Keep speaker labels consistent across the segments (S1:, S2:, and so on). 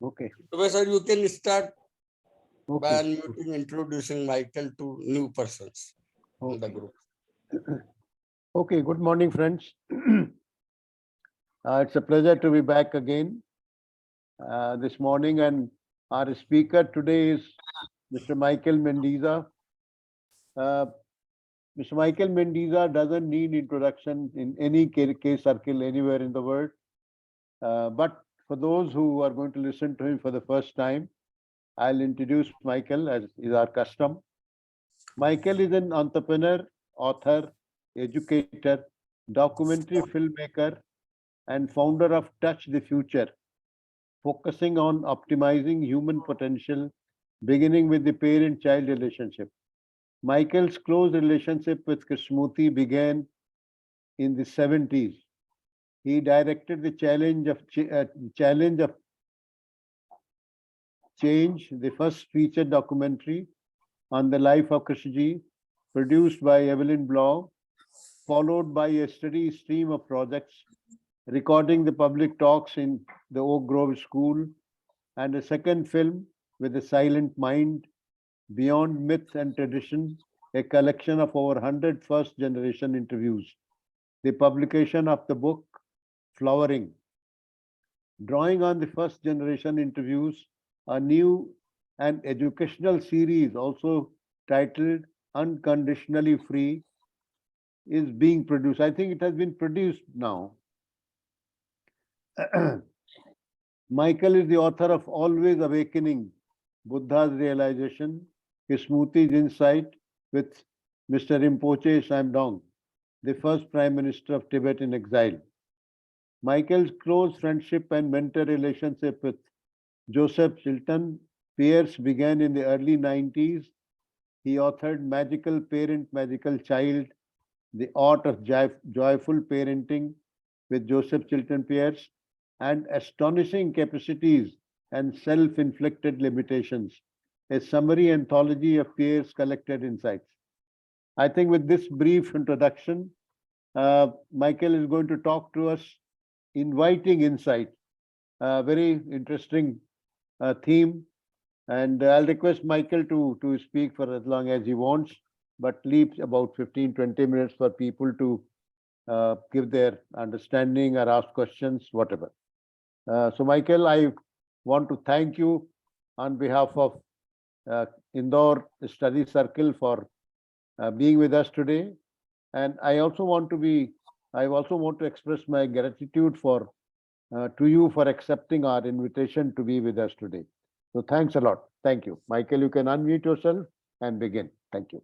S1: Okay.
S2: Professor, you can start by
S1: Okay.
S2: unmuting, introducing Michael to new persons in the
S1: Okay.
S2: group.
S1: Okay. Good morning, friends. It's a pleasure to be back again this morning, and our speaker today is Mr. Michael Mendizza. Uh, Mr. Michael Mendizza doesn't need introduction in any case circle anywhere in the world. But for those who are going to listen to him for the first time, I'll introduce Michael as is our custom. Michael is an entrepreneur, author, educator, documentary filmmaker, and founder of Touch the Future, focusing on optimizing human potential, beginning with the parent child relationship. Michael's close relationship with Krishnamurti began in the 70s. He directed the Challenge of Change, the first feature documentary on the life of Krishnaji, produced by Evelyn Blau, followed by a steady stream of projects, recording the public talks in the Oak Grove School, and a second film with a silent mind, Beyond Myth and Tradition, a collection of over 100 first generation interviews. The publication of the book, Flowering, drawing on the first generation interviews, a new and educational series also titled Unconditionally Free is being produced. I think it has been produced now. Michael is the author of Always Awakening, Buddha's Realization, Krishnamurti's Insight with Mr. Rinpoche Samdong, the first Prime Minister of Tibet in exile. Michael's close friendship and mentor relationship with Joseph Chilton Pierce began in the early 90s. He authored Magical Parent, Magical Child, The Art of Joyful Parenting with Joseph Chilton Pierce, and Astonishing Capacities and Self-Inflicted Limitations, a summary anthology of Pierce's collected insights. I think with this brief introduction, Michael is going to talk to us, inviting insight, very interesting theme. And I'll request Michael to speak for as long as he wants, but leave about 15-20 minutes for people to give their understanding or ask questions, whatever. So, Michael, I want to thank you on behalf of Indore Study Circle for being with us today. And I also want to express my gratitude to you for accepting our invitation to be with us today. So thanks a lot. Thank you. Michael, you can unmute yourself and begin. Thank you.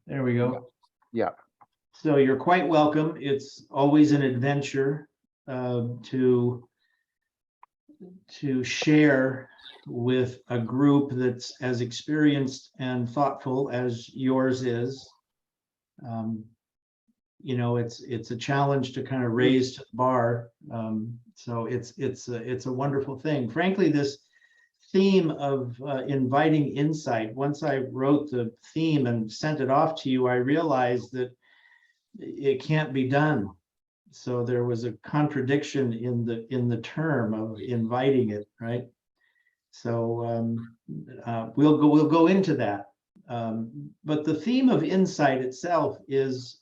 S3: There we go.
S1: Yeah.
S3: So you're quite welcome. It's always an adventure to share with a group that's as experienced and thoughtful as yours is. You know, it's a challenge to kind of raise to the bar. So it's a wonderful thing. Frankly, this theme of inviting insight, once I wrote the theme and sent it off to you, I realized that it can't be done. So there was a contradiction in the term of inviting it, right? So we'll go into that. But the theme of insight itself is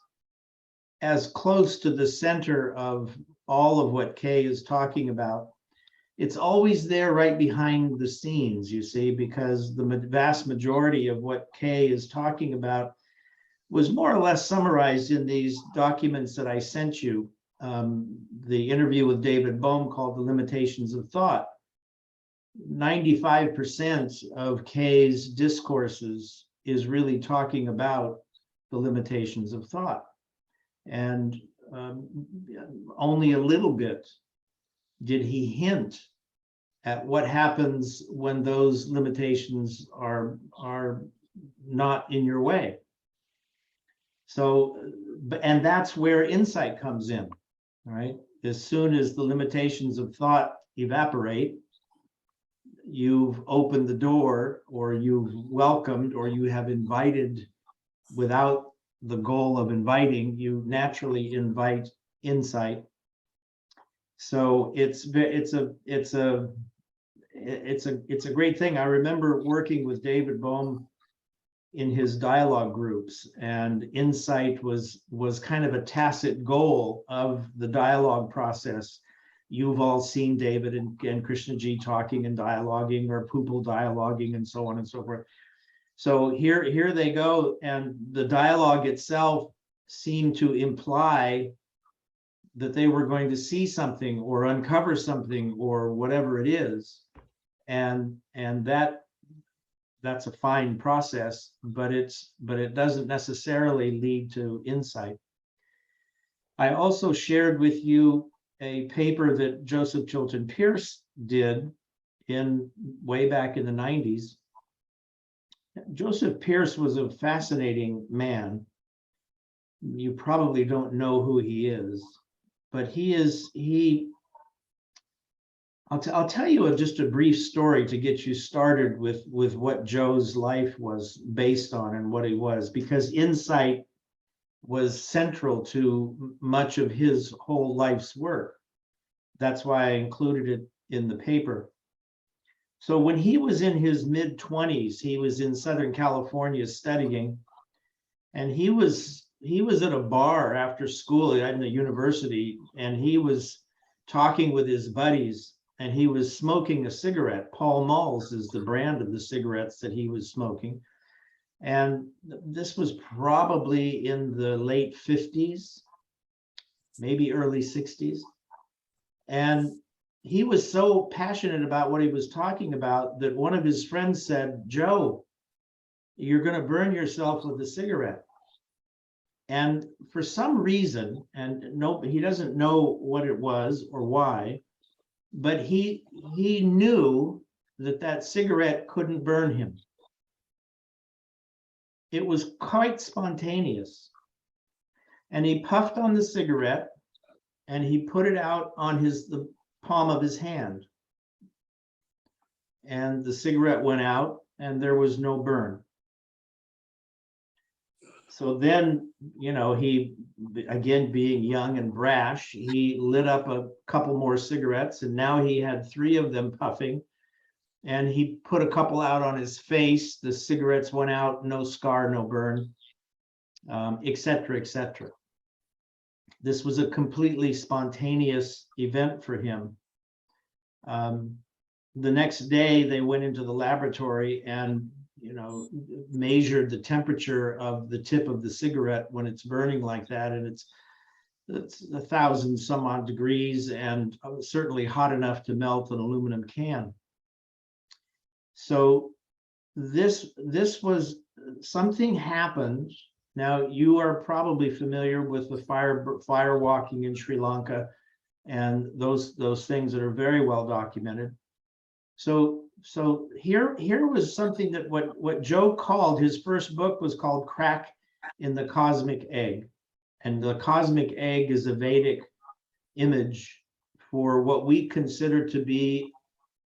S3: as close to the center of all of what Kay is talking about. It's always there right behind the scenes, you see, because the vast majority of what Kay is talking about was more or less summarized in these documents that I sent you. The interview with David Bohm called The Limitations of Thought. 95% of Kay's discourses is really talking about the limitations of thought. And only a little bit did he hint at what happens when those limitations are not in your way. So, and that's where insight comes in, right? As soon as the limitations of thought evaporate, you've opened the door, or you've welcomed, or you have invited without the goal of inviting, you naturally invite insight. So it's a great thing. I remember working with David Bohm in his dialogue groups, and insight was kind of a tacit goal of the dialogue process. You've all seen David and Krishnaji talking and dialoguing, or Pupil dialoguing, and so on and so forth. So here they go, and the dialogue itself seemed to imply that they were going to see something or uncover something or whatever it is, and that's a fine process, but it doesn't necessarily lead to insight. I also shared with you a paper that Joseph Chilton Pearce did way back in the 90s. Joseph Pearce was a fascinating man. You probably don't know who he is, but I'll tell you just a brief story to get you started with what Joe's life was based on and what he was, because insight was central to much of his whole life's work. That's why I included it in the paper. So when he was in his mid-20s, he was in Southern California studying, and he was at a bar after school at the university, and he was talking with his buddies, and he was smoking a cigarette. Pall Malls is the brand of the cigarettes that he was smoking. And this was probably in the late 50s, maybe early 60s. And he was so passionate about what he was talking about that one of his friends said, "Joe, you're going to burn yourself with a cigarette." And for some reason, and no, he doesn't know what it was or why, but he knew that cigarette couldn't burn him. It was quite spontaneous. And he puffed on the cigarette, and he put it out on the palm of his hand. And the cigarette went out, and there was no burn. So then, he, again, being young and brash, he lit up a couple more cigarettes, and now he had 3 of them puffing, and he put a couple out on his face. The cigarettes went out, no scar, no burn, et cetera, et cetera. This was a completely spontaneous event for him. The next day, they went into the laboratory and measured the temperature of the tip of the cigarette when it's burning like that, and it's 1,000 some odd degrees, and certainly hot enough to melt an aluminum can. So this was something happened. Now, you are probably familiar with the fire walking in Sri Lanka and those things that are very well documented. So here was something that what Joe called, his first book was called Crack in the Cosmic Egg. And the cosmic egg is a Vedic image for what we consider to be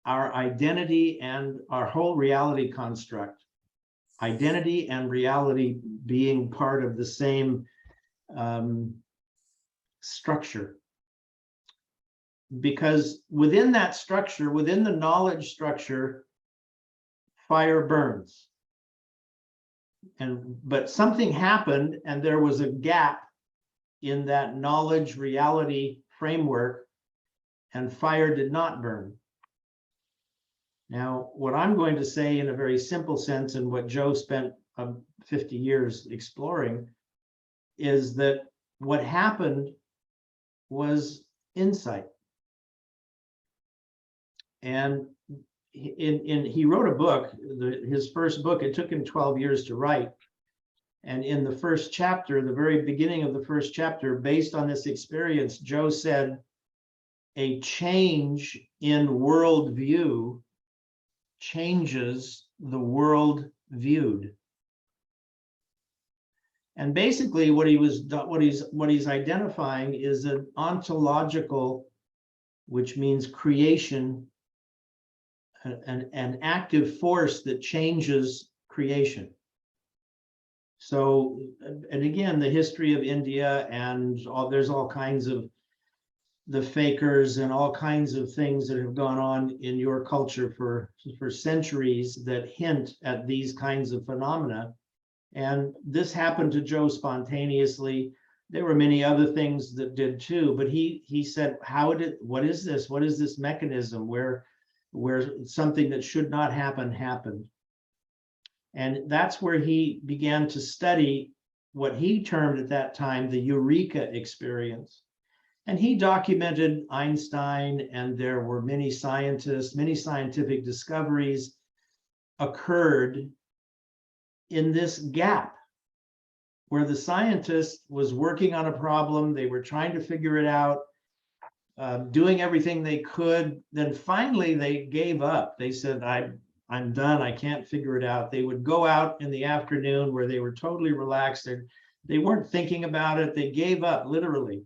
S3: our identity and our whole reality construct. Identity and reality being part of the same structure. Because within that structure, within the knowledge structure, fire burns. But something happened, and there was a gap in that knowledge reality framework, and fire did not burn. Now, what I'm going to say in a very simple sense, and what Joe spent 50 years exploring, is that what happened was insight. And he wrote a book, his first book. It took him 12 years to write. And in the first chapter, the very beginning of the first chapter, based on this experience, Joe said, a change in worldview changes the world viewed. And basically what he's identifying is an ontological, which means creation, an active force that changes creation. So, and again, the history of India and there's all kinds of the fakers and all kinds of things that have gone on in your culture for centuries that hint at these kinds of phenomena. And this happened to Joe spontaneously. There were many other things that did too, but he said, what is this? What is this mechanism where something that should not happen happened? And that's where he began to study what he termed at that time the Eureka experience. And he documented Einstein, and there were many scientists, many scientific discoveries occurred in this gap where the scientist was working on a problem, they were trying to figure it out, doing everything they could. Then finally they gave up. They said, I'm done, I can't figure it out. They would go out in the afternoon where they were totally relaxed. They weren't thinking about it. They gave up, literally.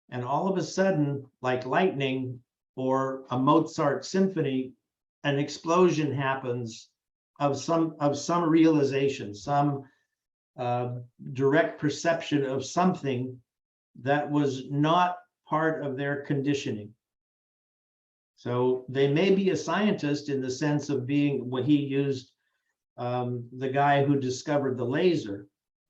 S3: And all of a sudden, like lightning or a Mozart symphony, an explosion happens of some realization, some direct perception of something that was not part of their conditioning. So they may be a scientist in the sense of being what he used, the guy who discovered the laser.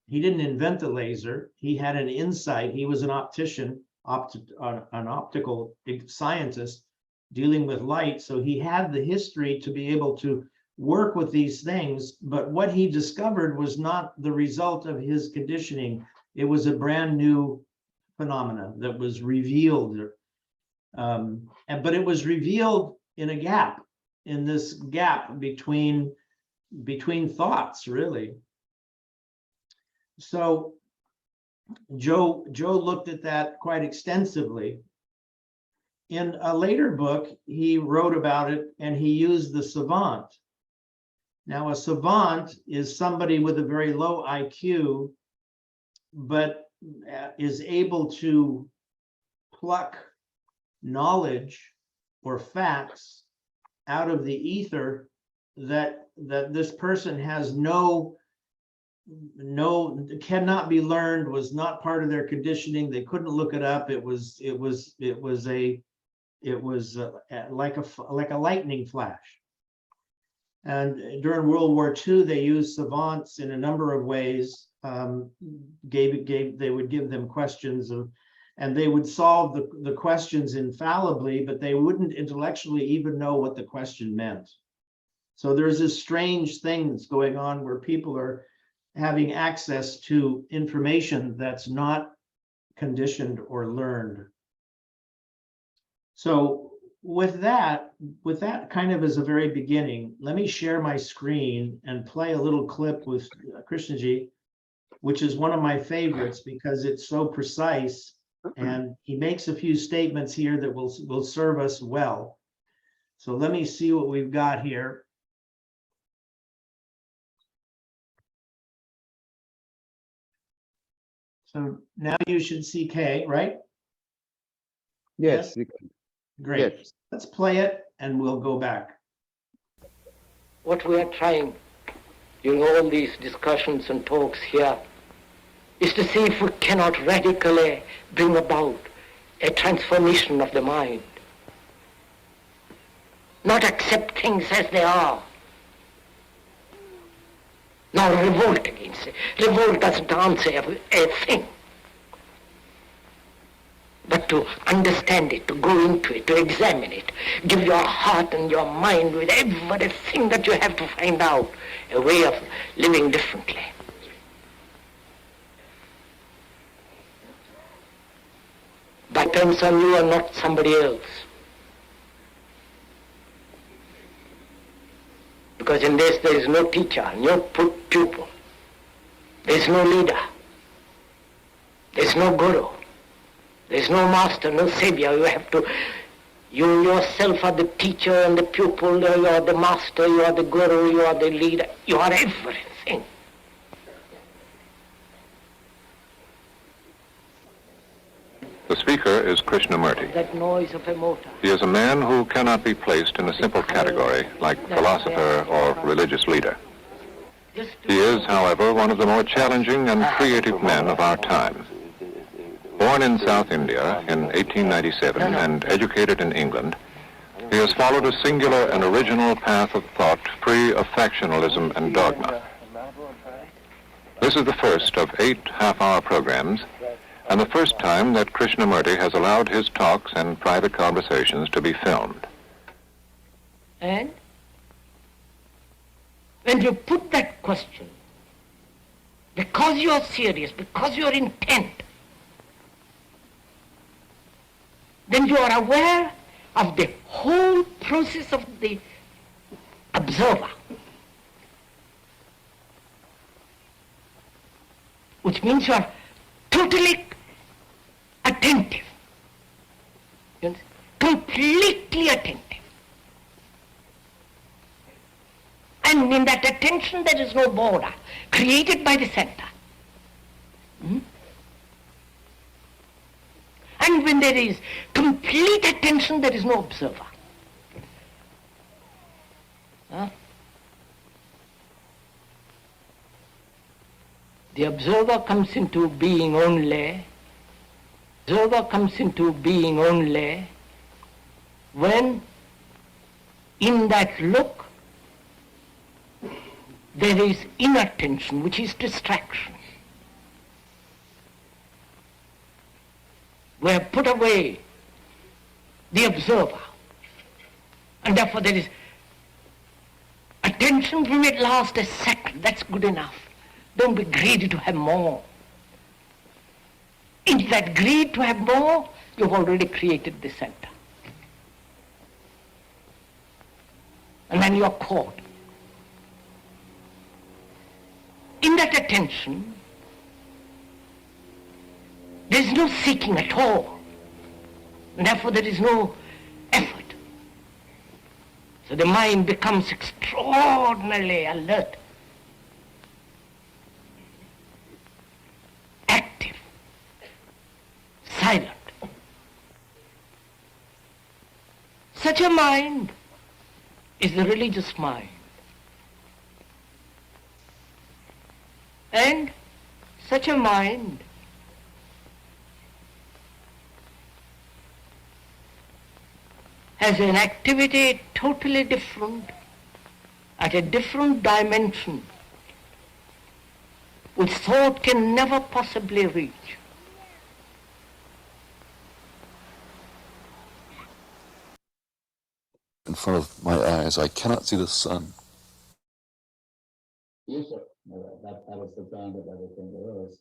S3: He didn't invent the laser. He had an insight. He was an optician, an optical scientist dealing with light. So he had the history to be able to work with these things. But what he discovered was not the result of his conditioning. It was a brand new phenomena that was revealed. But it was revealed in a gap, in this gap between thoughts, really. So Joe looked at that quite extensively. In a later book, he wrote about it, and he used the savant. Now, a savant is somebody with a very low IQ, but is able to pluck knowledge or facts out of the ether that this person has cannot be learned, was not part of their conditioning. They couldn't look it up. It was like a lightning flash. And during World War II, they used savants in a number of ways. They would give them questions and they would solve the questions infallibly, but they wouldn't intellectually even know what the question meant. So there's this strange thing that's going on where people are having access to information that's not conditioned or learned. So with that kind of as a very beginning, let me share my screen and play a little clip with Krishnaji, which is one of my favorites because it's so precise, and he makes a few statements here that will serve us well. So let me see what we've got here. So now you should see K, right?
S1: Yes.
S3: Great.
S1: Yes.
S3: Let's play it and we'll go back.
S4: What we are trying during all these discussions and talks here is to see if we cannot radically bring about a transformation of the mind. Not accept things as they are. Nor revolt against it. Revolt doesn't answer a thing. But to understand it, to go into it, to examine it, give your heart and your mind with everything that you have to find out a way of living differently. But depends on you and not somebody else. Because in this there is no teacher, no pupil. There is no leader. There is no guru. There is no master, no savior. You yourself are the teacher and the pupil, you are the master, you are the guru, you are the leader, you are everything.
S5: The speaker is Krishnamurti.
S4: That noise of a motor.
S5: He is a man who cannot be placed in a simple category like philosopher or religious leader. He is, however, one of the more challenging and creative men of our time. Born in South India in 1897 and educated in England, he has followed a singular and original path of thought free of factionalism and dogma. This is the first of 8 half-hour programs, and the first time that Krishnamurti has allowed his talks and private conversations to be filmed.
S4: And when you put that question, because you are serious, because you are intent, then you are aware of the whole process of the observer, which means you are totally attentive, you understand? Completely attentive. And in that attention there is no border created by the center. And when there is complete attention, there is no observer. The observer comes into being only when in that look there is inattention, which is distraction. We have put away the observer, and therefore there is attention from it lasts a second. That's good enough. Don't be greedy to have more. In that greed to have more, you've already created the center. And then you're caught. In that attention, there is no seeking at all. And therefore there is no effort. So the mind becomes extraordinarily alert, active, silent. Such a mind is the religious mind. And such a mind has an activity totally different, at a different dimension, which thought can never possibly reach.
S6: In front of my eyes, I cannot see the sun.
S7: Yes, sir. That was the plan that everything was.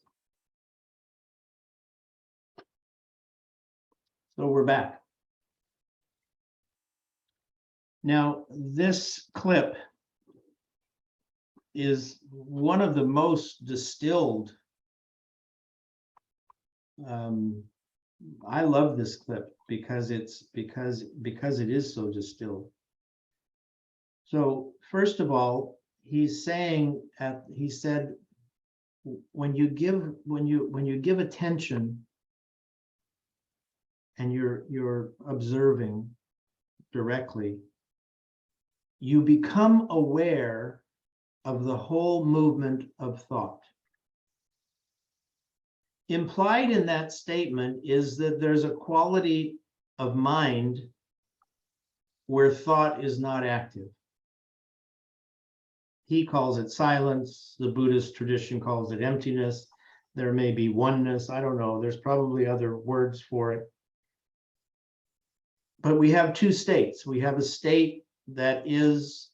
S3: So we're back. Now, this clip is one of the most distilled. I love this clip because it is so distilled. So first of all, he's saying he said, when you give attention and you're observing directly, you become aware of the whole movement of thought. Implied in that statement is that there's a quality of mind where thought is not active. He calls it silence. The Buddhist tradition calls it emptiness. There may be oneness. I don't know. There's probably other words for it. But we have two states. We have a state that is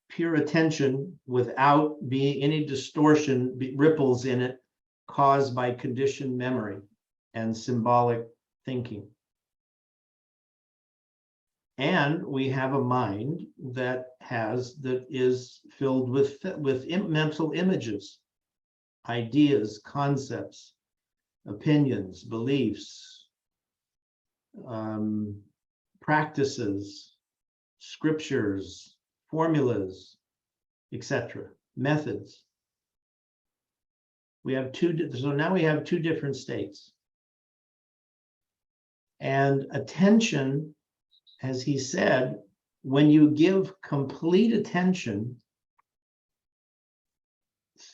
S3: pure attention without being any distortion, ripples in it caused by conditioned memory and symbolic thinking. And we have a mind that is filled with mental images, ideas, concepts, opinions, beliefs, practices, scriptures, formulas, etc., methods. We have so now we have two different states. And attention, as he said, when you give complete attention,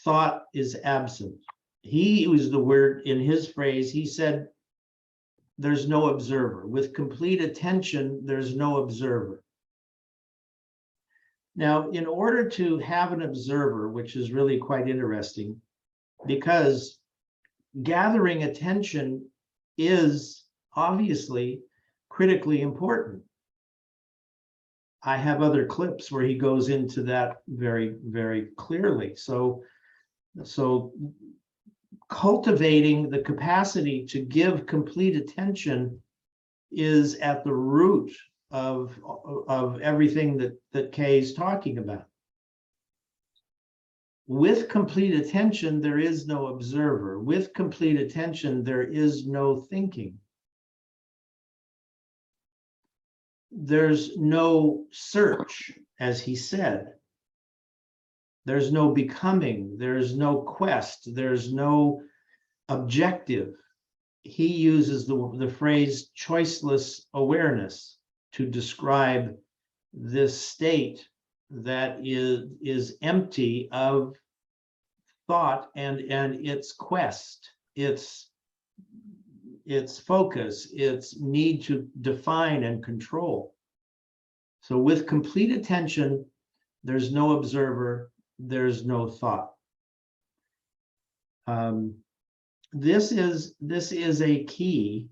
S3: thought is absent. He used the word in his phrase, he said, there's no observer. With complete attention, there's no observer. Now, in order to have an observer, which is really quite interesting, because gathering attention is obviously critically important. I have other clips where he goes into that very, very clearly. So cultivating the capacity to give complete attention is at the root of everything that Kay is talking about. With complete attention, there is no observer. With complete attention, there is no thinking. There's no search, as he said. There's no becoming. There's no quest. There's no objective. He uses the phrase choiceless awareness to describe this state that is empty of thought and its quest, its focus, its need to define and control. So with complete attention, there's no observer, there's no thought. This is a key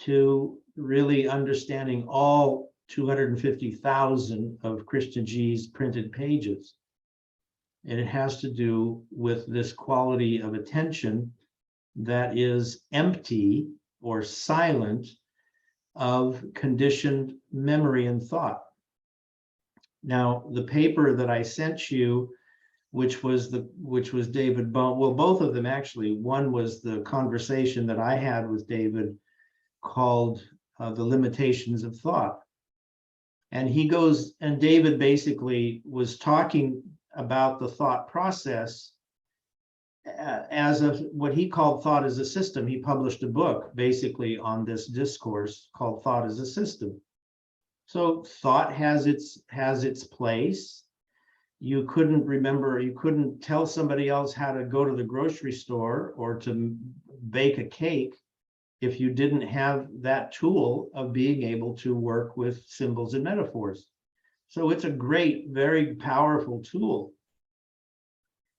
S3: to really understanding all 250,000 of Christian G's printed pages. And it has to do with this quality of attention that is empty or silent of conditioned memory and thought. Now, the paper that I sent you, which was David Bone, well, both of them actually. One was the conversation that I had with David called The Limitations of Thought. And David basically was talking about the thought process as what he called thought as a system. He published a book basically on this discourse called Thought as a System. So thought has its place. You couldn't tell somebody else how to go to the grocery store or to bake a cake if you didn't have that tool of being able to work with symbols and metaphors. So it's a great, very powerful tool,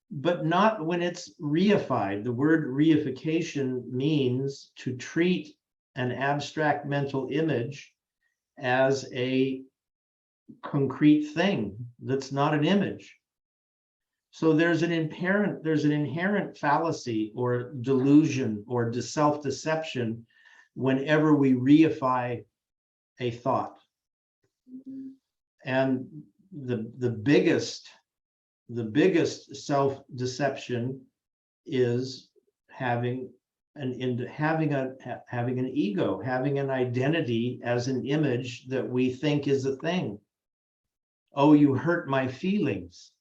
S3: but not when it's reified. The word reification means to treat an abstract mental image as a concrete thing that's not an image. So there's an inherent fallacy or delusion or self-deception whenever we reify a thought. And the biggest self-deception is having an ego, having an identity as an image that we think is a thing. Oh, you hurt my feelings.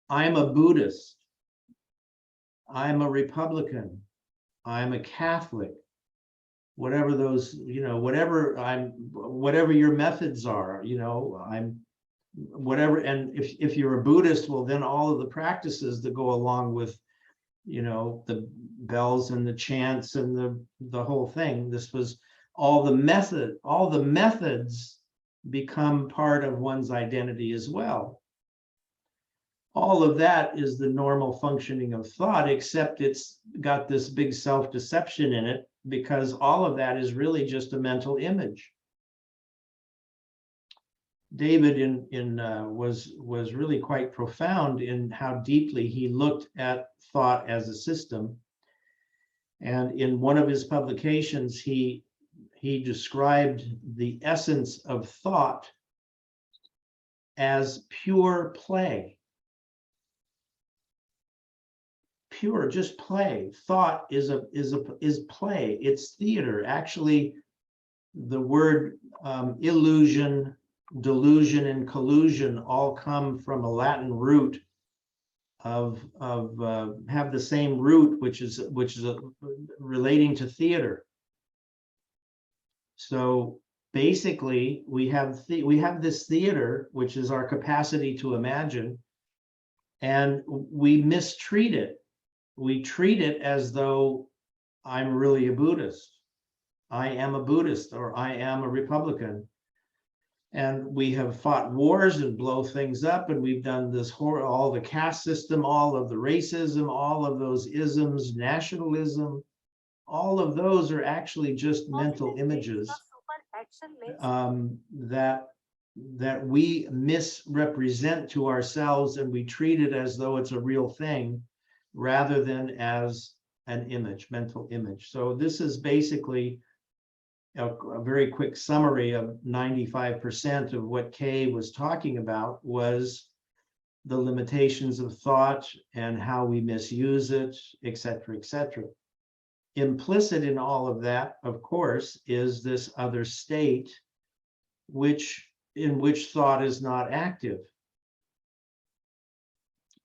S3: I'm a Buddhist. I'm a Republican. I'm a Catholic. Whatever those, whatever your methods are, I'm whatever. And if you're a Buddhist, well, then all of the practices that go along with, the bells and the chants and the whole thing. This was all the methods become part of one's identity as well. All of that is the normal functioning of thought, except it's got this big self-deception in it, because all of that is really just a mental image. David was really quite profound in how deeply he looked at thought as a system. And in one of his publications, he described the essence of thought as pure play. Pure, just play. Thought is play. It's theater. Actually, the word illusion, delusion, and collusion all come from a Latin root have the same root, which is relating to theater. So basically, we have this theater, which is our capacity to imagine, And we mistreat it. We treat it as though I'm really a Buddhist. I am a Buddhist, or I am a Republican. And we have fought wars and blow things up, and we've done this all the caste system, all of the racism, all of those isms, nationalism, all of those are actually just mental images that we misrepresent to ourselves, and we treat it as though it's a real thing rather than as an image, mental image. So this is basically a very quick summary of 95% of what Kay was talking about was the limitations of thought and how we misuse it, et cetera, et cetera. Implicit in all of that, of course, is this other state in which thought is not active.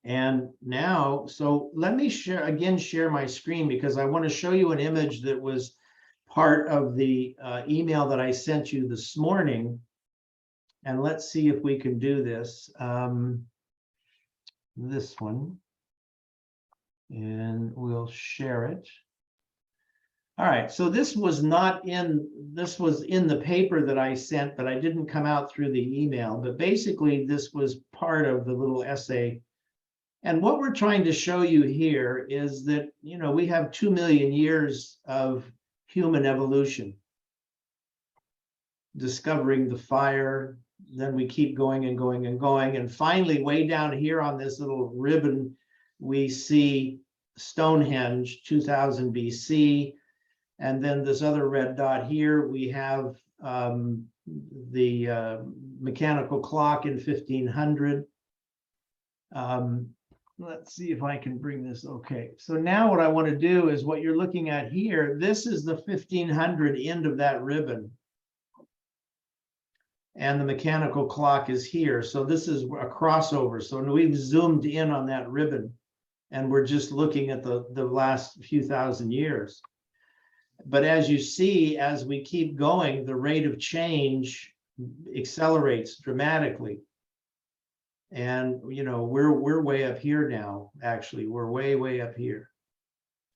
S3: And now, so let me share my screen, because I want to show you an image that was part of the email that I sent you this morning. And let's see if we can do this. This one. And we'll share it. All right, so this was in the paper that I sent, but I didn't come out through the email. But basically, this was part of the little essay. And what we're trying to show you here is that, you know, we have 2 million years of human evolution, discovering the fire, then we keep going and going and going. And finally, way down here on this little ribbon, we see Stonehenge, 2000 BC. And then this other red dot here, we have the mechanical clock in 1500. Let's see if I can bring this. Okay, so now what I want to do is what you're looking at here. This is the 1500 end of that ribbon. And the mechanical clock is here. So this is a crossover. So we've zoomed in on that ribbon, and we're just looking at the last few thousand years. But as you see, as we keep going, the rate of change accelerates dramatically. And, you know, we're way up here now, actually, we're way up here.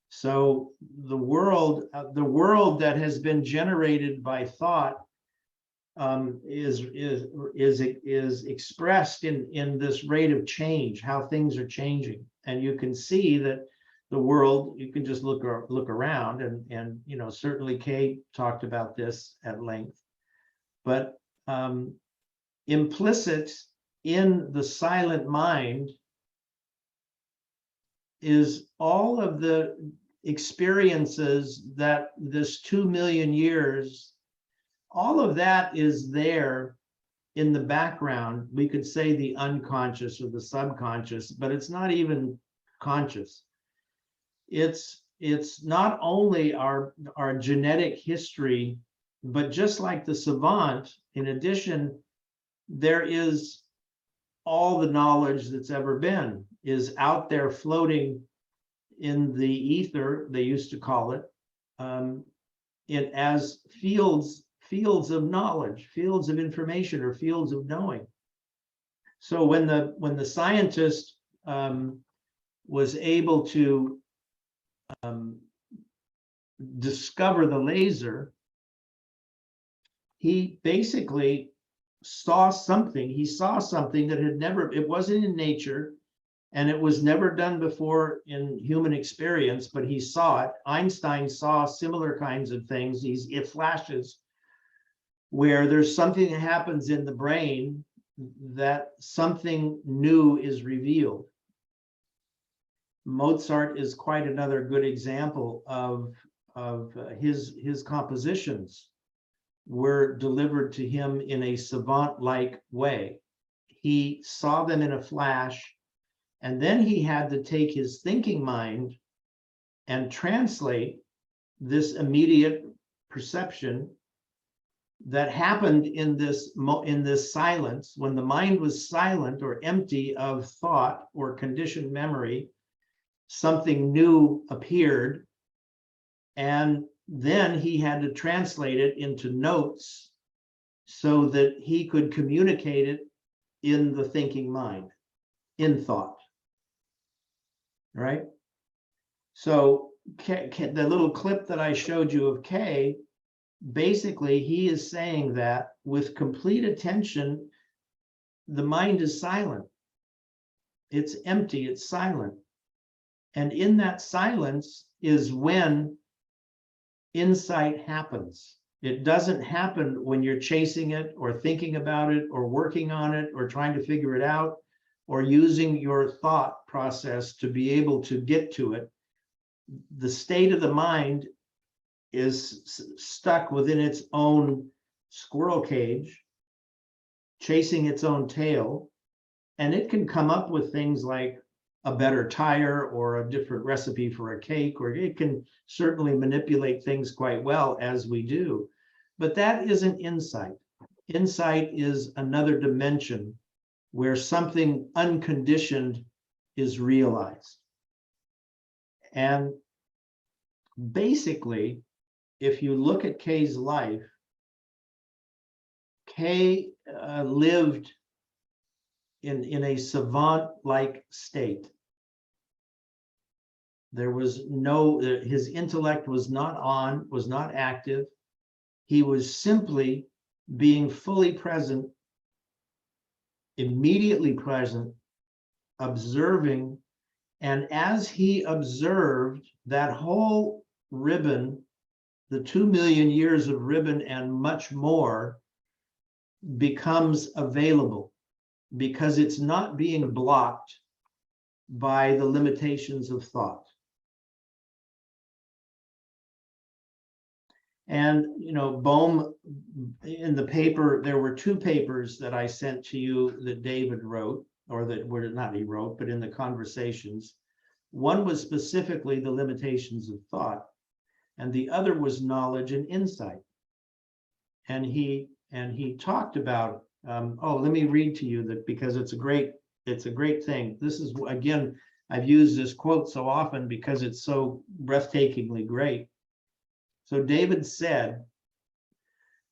S3: So the world that has been generated by thought is expressed in this rate of change, how things are changing. And you can see that the world, you can just look around, and you know, certainly Kay talked about this at length, but implicit in the silent mind is all of the experiences that this 2 million years, all of that is there in the background. We could say the unconscious or the subconscious, but it's not even conscious. It's not only our genetic history, but just like the savant, in addition, there is all the knowledge that's ever been is out there floating in the ether, they used to call it, as fields of knowledge, fields of information, or fields of knowing. So when the scientist was able to discover the laser, he basically saw something. He saw something that it wasn't in nature, and it was never done before in human experience, but he saw it. Einstein saw similar kinds of things. It flashes where there's something that happens in the brain that something new is revealed. Mozart is quite another good example of his compositions were delivered to him in a savant-like way. He saw them in a flash, and then he had to take his thinking mind and translate this immediate perception that happened in this silence. When the mind was silent or empty of thought or conditioned memory, something new appeared, and then he had to translate it into notes so that he could communicate it in the thinking mind, in thought. right? So the little clip that I showed you of K, basically he is saying that with complete attention, the mind is silent. It's empty, it's silent. And in that silence is when insight happens. It doesn't happen when you're chasing it or thinking about it or working on it or trying to figure it out or using your thought process to be able to get to it. The state of the mind is stuck within its own squirrel cage, chasing its own tail, and it can come up with things like a better tire or a different recipe for a cake, or it can certainly manipulate things quite well, as we do. But that isn't insight. Insight is another dimension where something unconditioned is realized. And basically, if you look at Kay's life, Kay lived in a savant-like state. There was no, his intellect was not on, was not active. He was simply being fully present, immediately present, observing. And as he observed, that whole ribbon, the 2 million years of ribbon and much more, becomes available because it's not being blocked by the limitations of thought. And, you know, Bohm, in the paper, there were 2 papers that I sent to you that David wrote, or that were not he wrote, but in the conversations. One was specifically the limitations of thought, and the other was knowledge and insight. And he talked about, oh, let me read to you that, because it's a great thing. This is, again, I've used this quote so often because it's so breathtakingly great. So David said,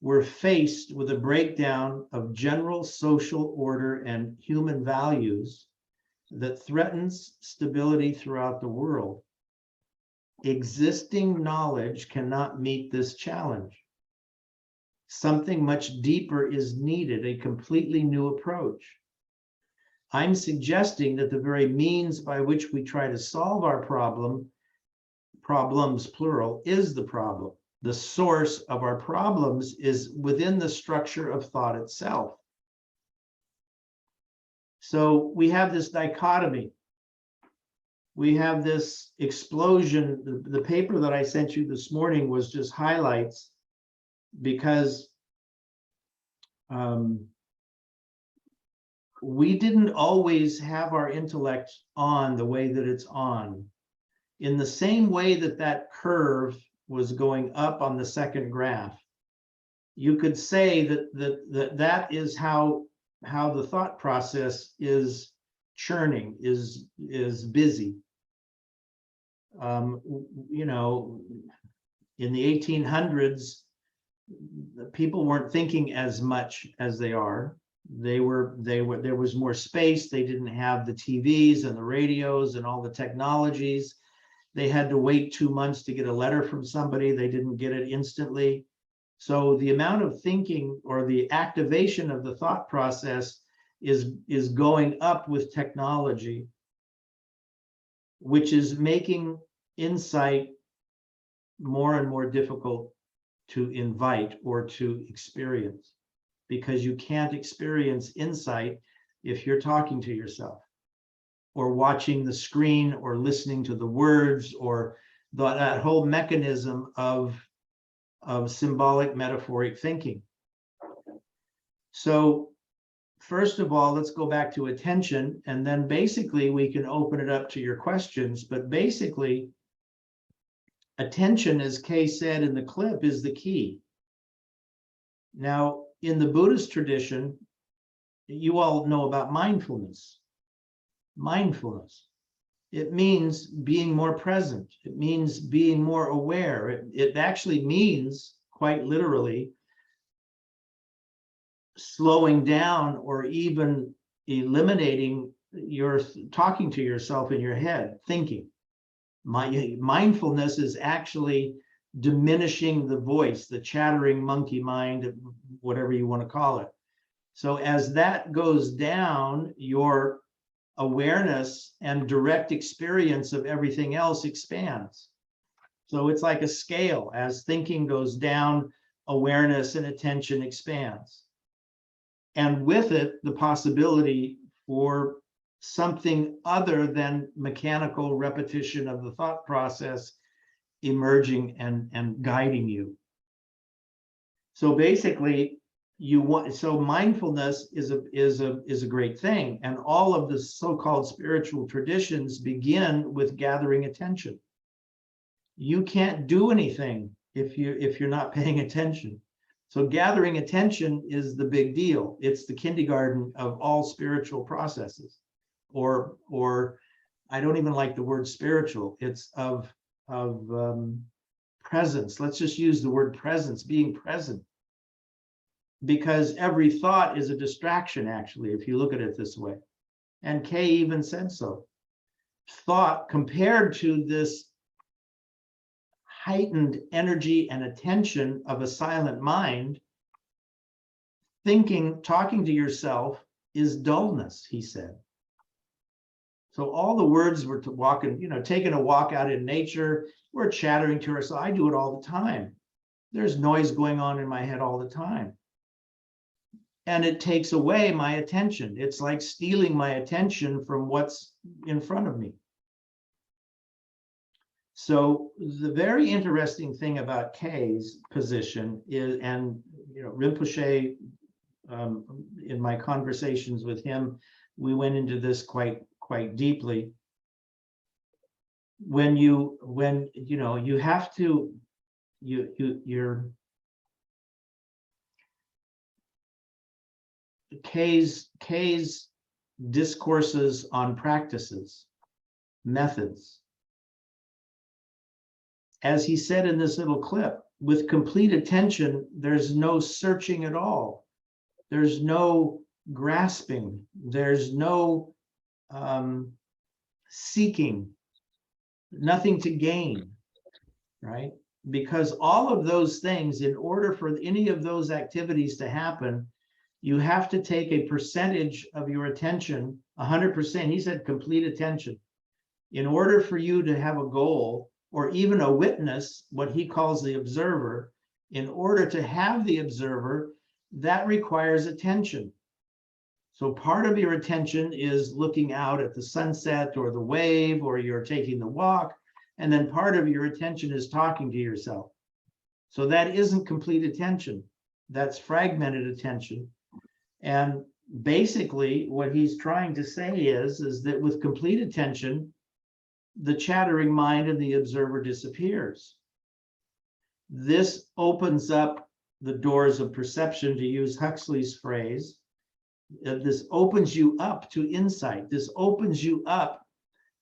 S3: we're faced with a breakdown of general social order and human values that threatens stability throughout the world. Existing knowledge cannot meet this challenge. Something much deeper is needed, a completely new approach. I'm suggesting that the very means by which we try to solve our problems, plural, is the problem. The source of our problems is within the structure of thought itself. So we have this dichotomy. We have this explosion. The paper that I sent you this morning was just highlights, because we didn't always have our intellect on the way that it's on. In the same way that that curve was going up on the second graph, you could say that is how the thought process is churning, is busy. You know, in the 1800s, people weren't thinking as much as they are. There was more space. They didn't have the TVs and the radios and all the technologies. They had to wait 2 months to get a letter from somebody. They didn't get it instantly. So the amount of thinking, or the activation of the thought process, is going up with technology, which is making insight more and more difficult to invite or to experience, because you can't experience insight if you're talking to yourself or watching the screen or listening to the words, or that whole mechanism of symbolic metaphoric thinking. So first of all, let's go back to attention, and then basically we can open it up to your questions. But basically, attention, as Kay said in the clip, is the key. Now, in the Buddhist tradition, you all know about mindfulness. Mindfulness. It means being more present. It means being more aware. It actually means, quite literally, slowing down or even eliminating you're talking to yourself in your head, thinking. Mindfulness is actually diminishing the voice, the chattering monkey mind, whatever you want to call it. So as that goes down, your awareness and direct experience of everything else expands. So it's like a scale. As thinking goes down, awareness and attention expands. And with it, the possibility for something other than mechanical repetition of the thought process emerging and guiding you. So basically, so mindfulness is a great thing, and all of the so-called spiritual traditions begin with gathering attention. You can't do anything if you're not paying attention. So gathering attention is the big deal. It's the kindergarten of all spiritual processes, or I don't even like the word spiritual. It's of presence. Let's just use the word presence, being present. Because every thought is a distraction, actually, if you look at it this way. And Kay even said so. Thought, compared to this heightened energy and attention of a silent mind, thinking, talking to yourself is dullness, he said. So all the words were to walking, taking a walk out in nature, we're chattering to ourselves. I do it all the time. There's noise going on in my head all the time. And it takes away my attention. It's like stealing my attention from what's in front of me. So the very interesting thing about Kay's position is, and Rinpoche, in my conversations with him, we went into this quite deeply. When you have to, you're Kay's discourses on practices, methods. As he said in this little clip, with complete attention, there's no searching at all. There's no grasping. There's no seeking, nothing to gain, right? Because all of those things, in order for any of those activities to happen, you have to take a percentage of your attention, 100%. He said complete attention. In order for you to have a goal, or even a witness, what he calls the observer, in order to have the observer, that requires attention. So part of your attention is looking out at the sunset or the wave, or you're taking the walk, and then part of your attention is talking to yourself. So that isn't complete attention. That's fragmented attention. And basically what he's trying to say is that with complete attention, the chattering mind and the observer disappears. This opens up the doors of perception, to use Huxley's phrase. This opens you up to insight. This opens you up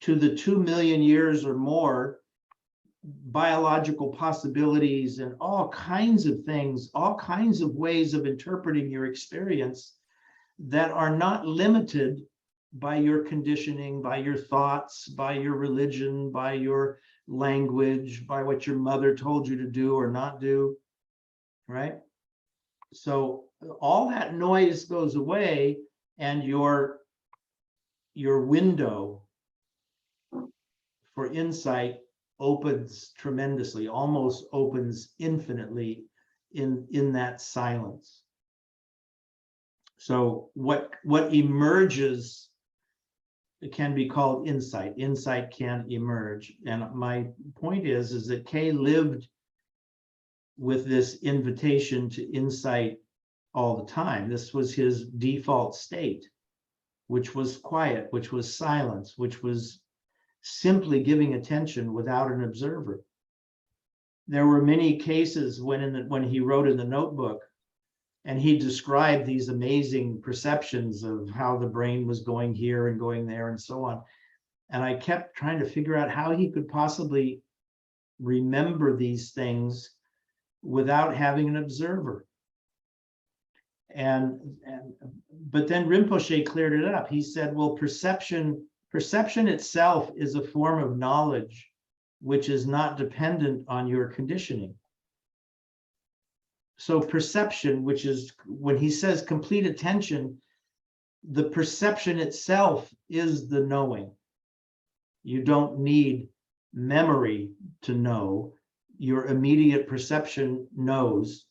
S3: to the 2 million years or more biological possibilities and all kinds of things, all kinds of ways of interpreting your experience that are not limited by your conditioning, by your thoughts, by your religion, by your language, by what your mother told you to do or not do, right? So all that noise goes away, and your window for insight opens tremendously, almost opens infinitely in that silence. So what emerges can be called insight. Insight can emerge. And my point is that Kay lived with this invitation to insight all the time. This was his default state, which was quiet, which was silence, which was simply giving attention without an observer. There were many cases when he wrote in the notebook, and he described these amazing perceptions of how the brain was going here and going there and so on. And I kept trying to figure out how he could possibly remember these things without having an observer. But then Rinpoche cleared it up. He said, well, perception itself is a form of knowledge which is not dependent on your conditioning. So perception, which is, when he says complete attention, the perception itself is the knowing. You don't need memory to know. Your immediate perception knows,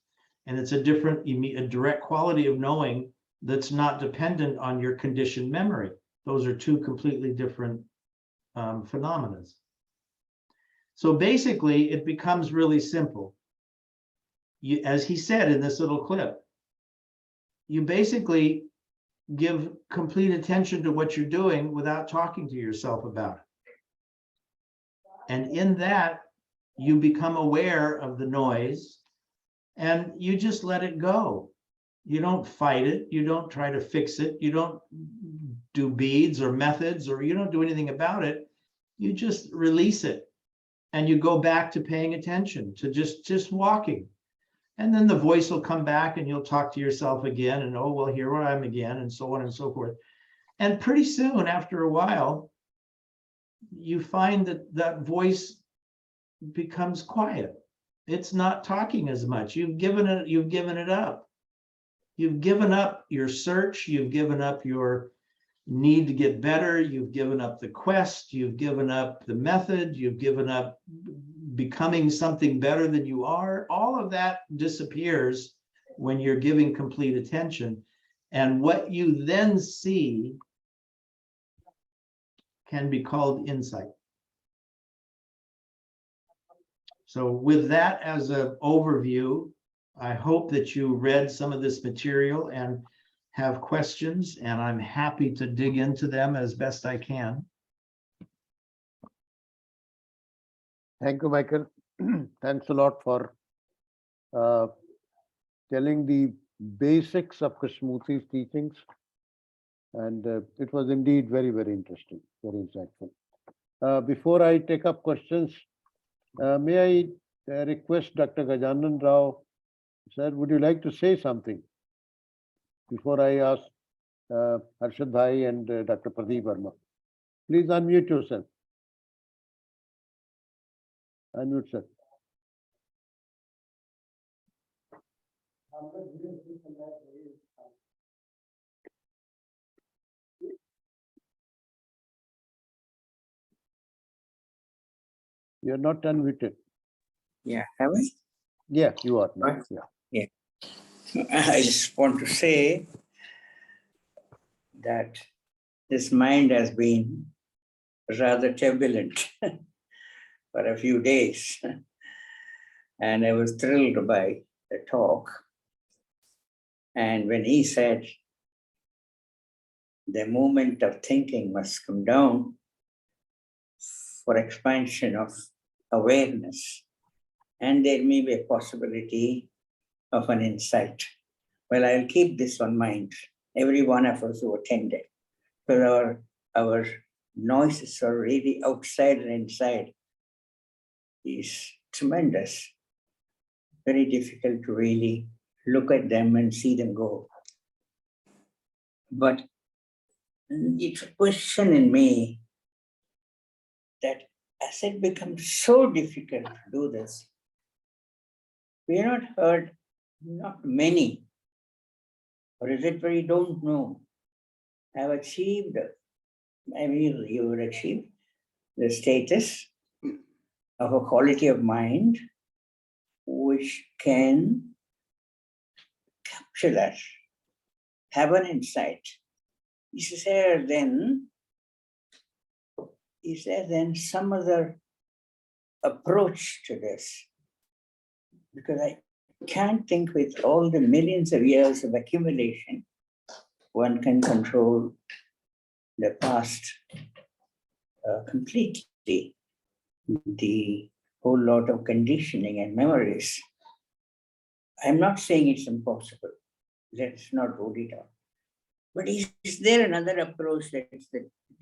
S3: and it's a direct quality of knowing that's not dependent on your conditioned memory. Those are two completely different phenomena. So basically, it becomes really simple. As he said in this little clip, you basically give complete attention to what you're doing without talking to yourself about it. And in that, you become aware of the noise and you just let it go. You don't fight it. You don't try to fix it. You don't do beads or methods, or you don't do anything about it. You just release it. And you go back to paying attention, to just walking. And then the voice will come back and you'll talk to yourself again, and oh, well, here I am again, and so on and so forth. And pretty soon, after a while, you find that that voice becomes quiet. It's not talking as much. You've given it up. You've given up your search. You've given up your need to get better. You've given up the quest. You've given up the method. You've given up becoming something better than you are. All of that disappears when you're giving complete attention. And what you then see can be called insight. So with that as an overview, I hope that you read some of this material and have questions, and I'm happy to dig into them as best I can.
S1: Thank you, Michael. Thanks a lot for telling the basics of Krishnamurti's teachings. And it was indeed very, very interesting, very insightful. Before I take up questions, may I request Dr. Gajanan Rao, sir, would you like to say something before I ask Harshad Bhai and Dr. Pradeep Verma? Please unmute yourself. Unmute, sir. You're not unmuted.
S8: Yeah, have I?
S1: Yeah, you are now.
S8: Right.
S1: Yeah.
S8: I just want to say that this mind has been rather turbulent for a few days. And I was thrilled by the talk. And when he said the movement of thinking must come down for expansion of awareness, and there may be a possibility of an insight. Well, I'll keep this on mind, every one of us who attended, because our noises are really outside and inside is tremendous. Very difficult to really look at them and see them go. But it's a question in me that as it becomes so difficult to do this, we have not heard, not many, or is it we don't know, have achieved, maybe you would achieve the status of a quality of mind which can capture that, have an insight. Is there then some other approach to this? Because I can't think with all the millions of years of accumulation, one can control the past completely, the whole lot of conditioning and memories. I'm not saying it's impossible. Let's not rule it out. But is there another approach that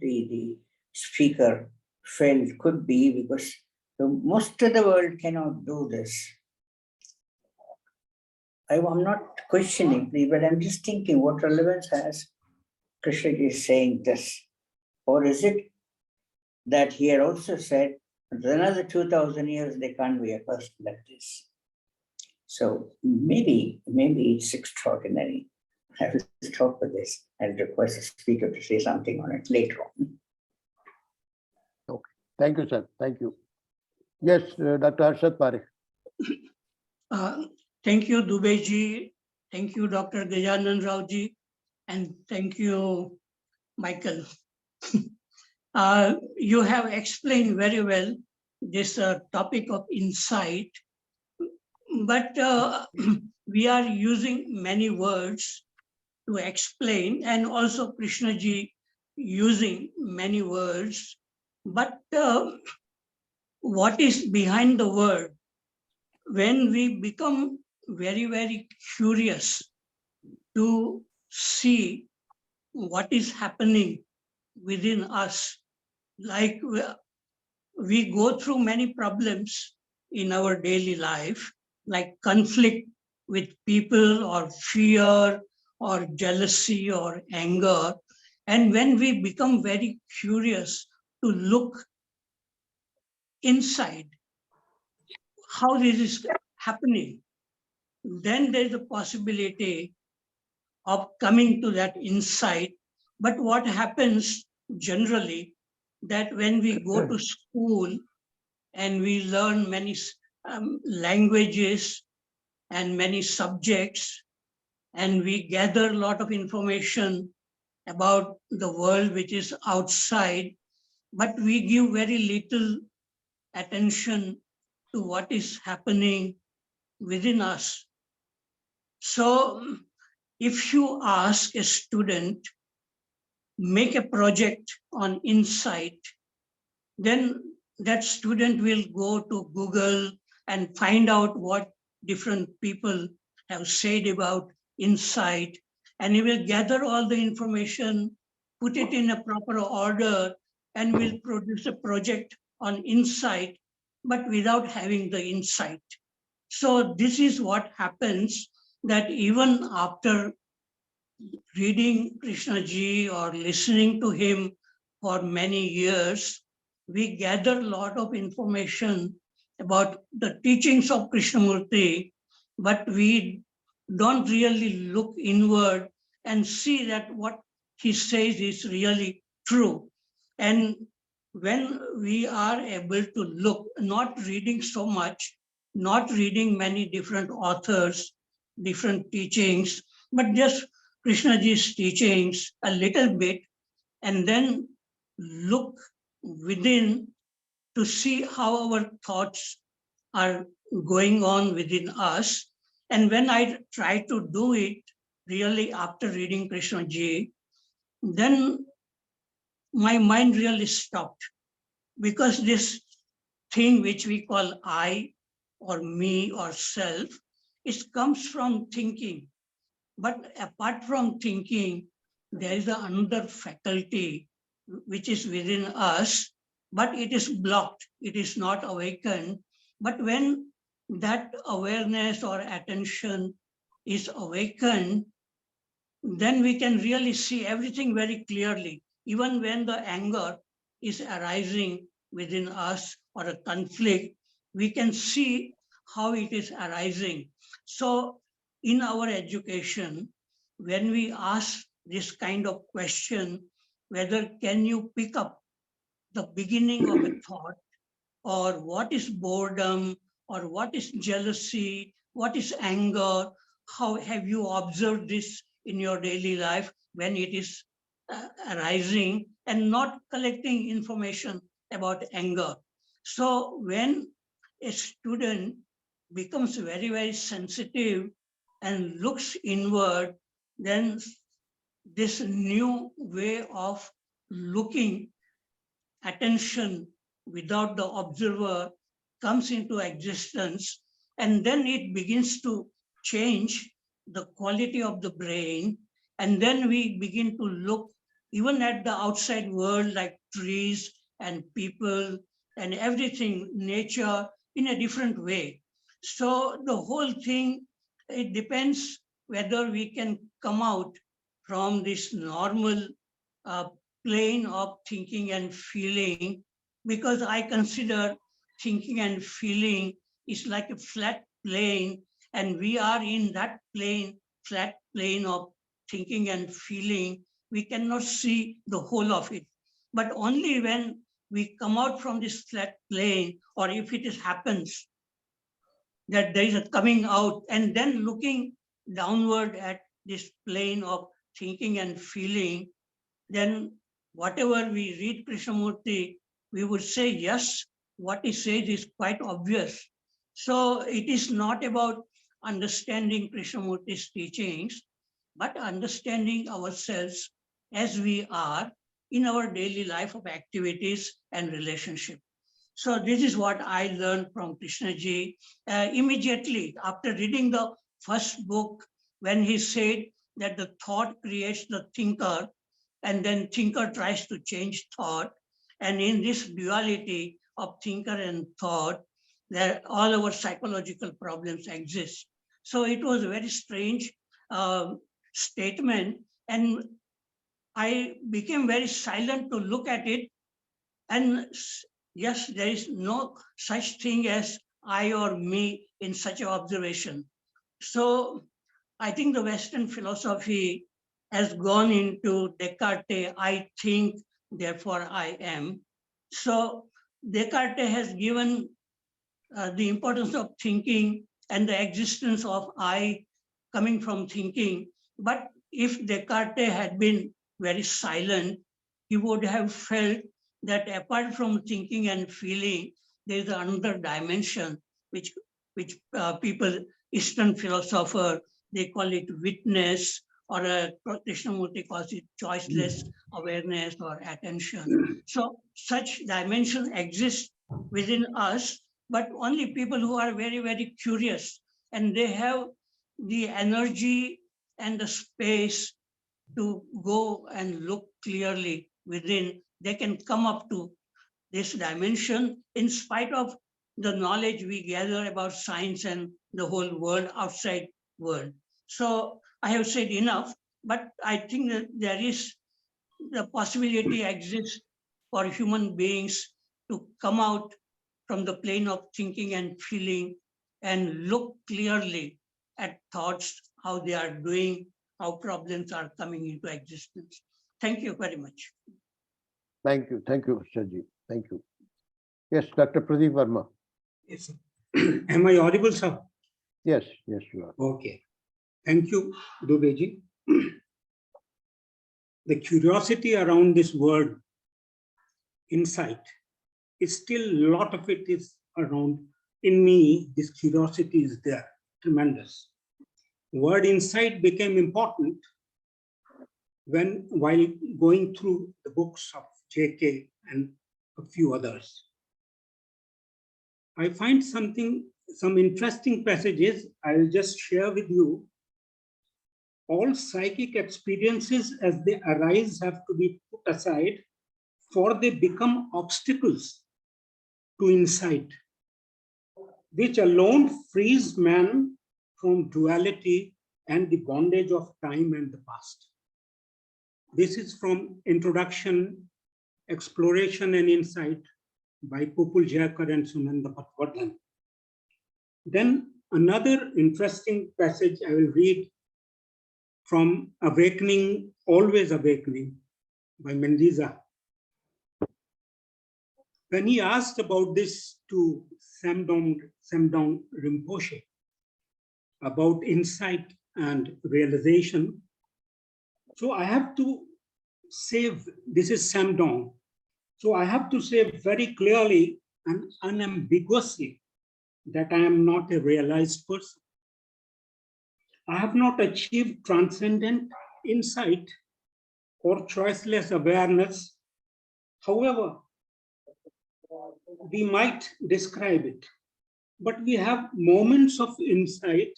S8: the speaker felt could be, because most of the world cannot do this? I'm not questioning, please, but I'm just thinking what relevance has Krishna is saying this? Or is it that he had also said, another 2000 years, there can't be a person like this? So maybe it's extraordinary. I will stop with this. I'll request the speaker to say something on it later on.
S1: Okay. Thank you, sir. Thank you. Yes, Dr. Harshad Parekh.
S9: Thank you, Dubey ji. Thank you, Dr. Gajanan Rao ji. And thank you, Michael. You have explained very well this topic of insight, but we are using many words to explain, and also Krishna ji using many words. But what is behind the word? When we become very, very curious to see what is happening within us, like we go through many problems in our daily life, like conflict with people or fear or jealousy or anger. And when we become very curious to look inside how this is happening, then there's a possibility of coming to that insight. But what happens generally, that when we go to school and we learn many languages and many subjects, and we gather a lot of information about the world which is outside, but we give very little attention to what is happening within us. So if you ask a student, make a project on insight, then that student will go to Google and find out what different people have said about insight, and he will gather all the information, put it in a proper order, and will produce a project on insight, but without having the insight. So this is what happens, that even after reading Krishna ji or listening to him for many years, we gather a lot of information about the teachings of Krishnamurti, but we don't really look inward and see that what he says is really true. And when we are able to look, not reading so much, not reading many different authors, different teachings, but just Krishna ji's teachings a little bit, and then look within to see how our thoughts are going on within us. And when I try to do it really after reading Krishna ji, then my mind really stopped, because this thing which we call I or me or self, it comes from thinking. But apart from thinking, there is another faculty which is within us, but it is blocked, it is not awakened. But when that awareness or attention is awakened, then we can really see everything very clearly. Even when the anger is arising within us or a conflict, we can see how it is arising. So in our education, when we ask this kind of question, whether can you pick up the beginning of a thought, or what is boredom, or what is jealousy, what is anger, how have you observed this in your daily life when it is arising, and not collecting information about anger. So when a student becomes very, very sensitive and looks inward, then this new way of looking, attention without the observer, comes into existence, and then it begins to change the quality of the brain. And then we begin to look even at the outside world, like trees and people and everything, nature, in a different way. So the whole thing it depends whether we can come out from this normal plane of thinking and feeling, because I consider thinking and feeling is like a flat plane, and we are in that plane, flat plane of thinking and feeling. We cannot see the whole of it. But only when we come out from this flat plane, or if it happens that there is a coming out and then looking downward at this plane of thinking and feeling, then whatever we read Krishnamurti, we would say, yes, what he says is quite obvious. So it is not about understanding Krishnamurti's teachings, but understanding ourselves as we are in our daily life of activities and relationship. So this is what I learned from Krishnaji immediately after reading the first book, when he said that the thought creates the thinker, and then thinker tries to change thought. And in this duality of thinker and thought, there all our psychological problems exist. So it was a very strange statement, and I became very silent to look at it. And yes, there is no such thing as I or me in such an observation. So I think the Western philosophy has gone into Descartes, I think, therefore I am. So Descartes has given the importance of thinking and the existence of I coming from thinking. But if Descartes had been very silent, he would have felt that apart from thinking and feeling, there is another dimension which people, Eastern philosopher, they call it witness, or Krishnamurti calls it choiceless awareness or attention. So such dimension exists within us, but only people who are very, very curious, and they have the energy and the space to go and look clearly within, they can come up to this dimension in spite of the knowledge we gather about science and the whole world, outside world. So I have said enough, but I think that there is the possibility exists for human beings to come out from the plane of thinking and feeling and look clearly at thoughts, how they are doing, how problems are coming into existence. Thank you very much.
S1: Thank you, Harshadji. Thank you. Yes, Dr. Pradeep Verma.
S10: Yes. Am I audible, sir?
S1: Yes, yes, you are.
S10: Okay. Thank you, Dubeji. The curiosity around this word insight is still, a lot of it is around. In me, this curiosity is there, tremendous. Word insight became important while going through the books of JK and a few others. I find some interesting passages I will just share with you. All psychic experiences as they arise have to be put aside, for they become obstacles to insight, which alone frees man from duality and the bondage of time and the past. This is from Introduction, Exploration and Insight by Popul Jayakar and Sunanda Patwardhan. Then another interesting passage I will read from Awakening, Always Awakening by Mendizza. When he asked about this to Samdong Rinpoche, about insight and realization, so I have to say, this is Samdong, so I have to say very clearly and unambiguously that I am not a realized person. I have not achieved transcendent insight or choiceless awareness. However, we might describe it, but we have moments of insight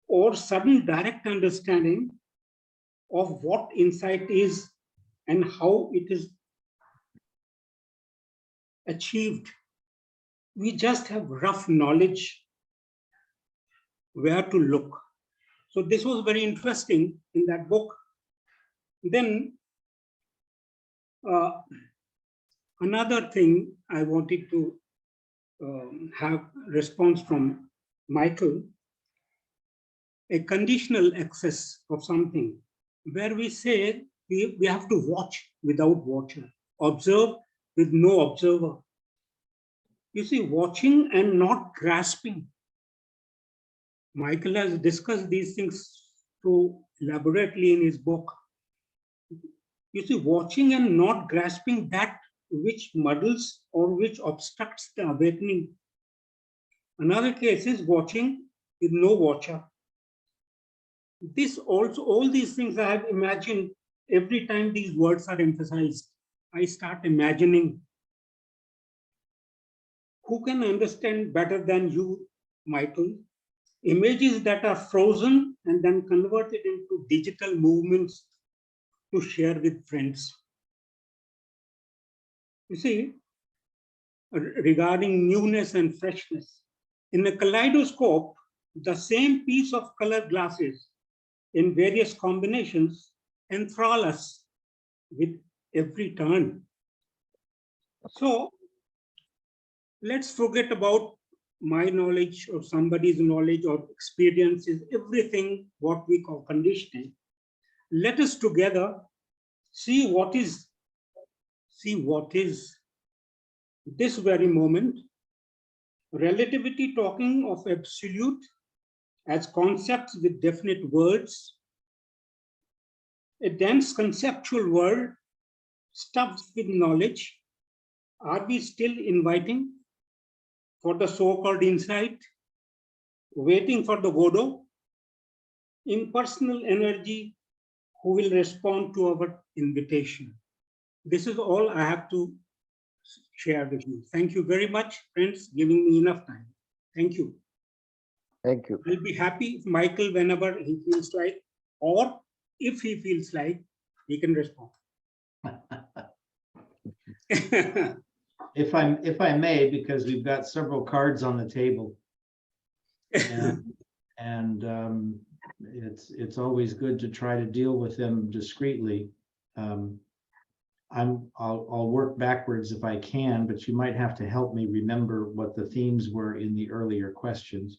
S10: or sudden direct understanding of what insight is and how it is achieved. We just have rough knowledge where to look. So this was very interesting in that book. Then another thing I wanted to have response from Michael, a conditional access of something, where we say we have to watch without watcher, observe with no observer. You see, watching and not grasping. Michael has discussed these things so elaborately in his book. You see, watching and not grasping that which muddles or which obstructs the awakening. Another case is watching with no watcher. This also, all these things I have imagined every time these words are emphasized. I start imagining. Who can understand better than you, Michael? Images that are frozen and then converted into digital movements to share with friends. You see, regarding newness and freshness, in a kaleidoscope, the same piece of colored glasses in various combinations enthrall us with every turn. So let's forget about my knowledge or somebody's knowledge or experiences, everything what we call conditioning. Let us together see what is this very moment. Relativity talking of absolute as concepts with definite words, a dense conceptual world stuffed with knowledge. Are we still inviting for the so-called insight, waiting for the Godot, impersonal energy who will respond to our invitation? This is all I have to share with you. Thank you very much, friends, giving me enough time. Thank you.
S1: Thank you.
S10: I'll be happy if Michael, whenever he feels like, or if he feels like, he can respond.
S3: If I may, because we've got several cards on the table, and it's always good to try to deal with them discreetly. I'll work backwards if I can, but you might have to help me remember what the themes were in the earlier questions.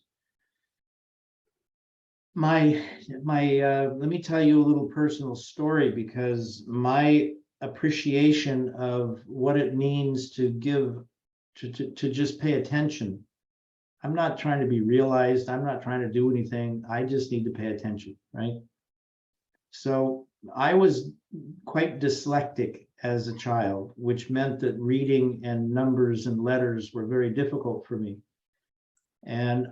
S3: Let me tell you a little personal story, because my appreciation of what it means to just pay attention. I'm not trying to be realized. I'm not trying to do anything. I just need to pay attention, right? So I was quite dyslexic as a child, which meant that reading and numbers and letters were very difficult for me. And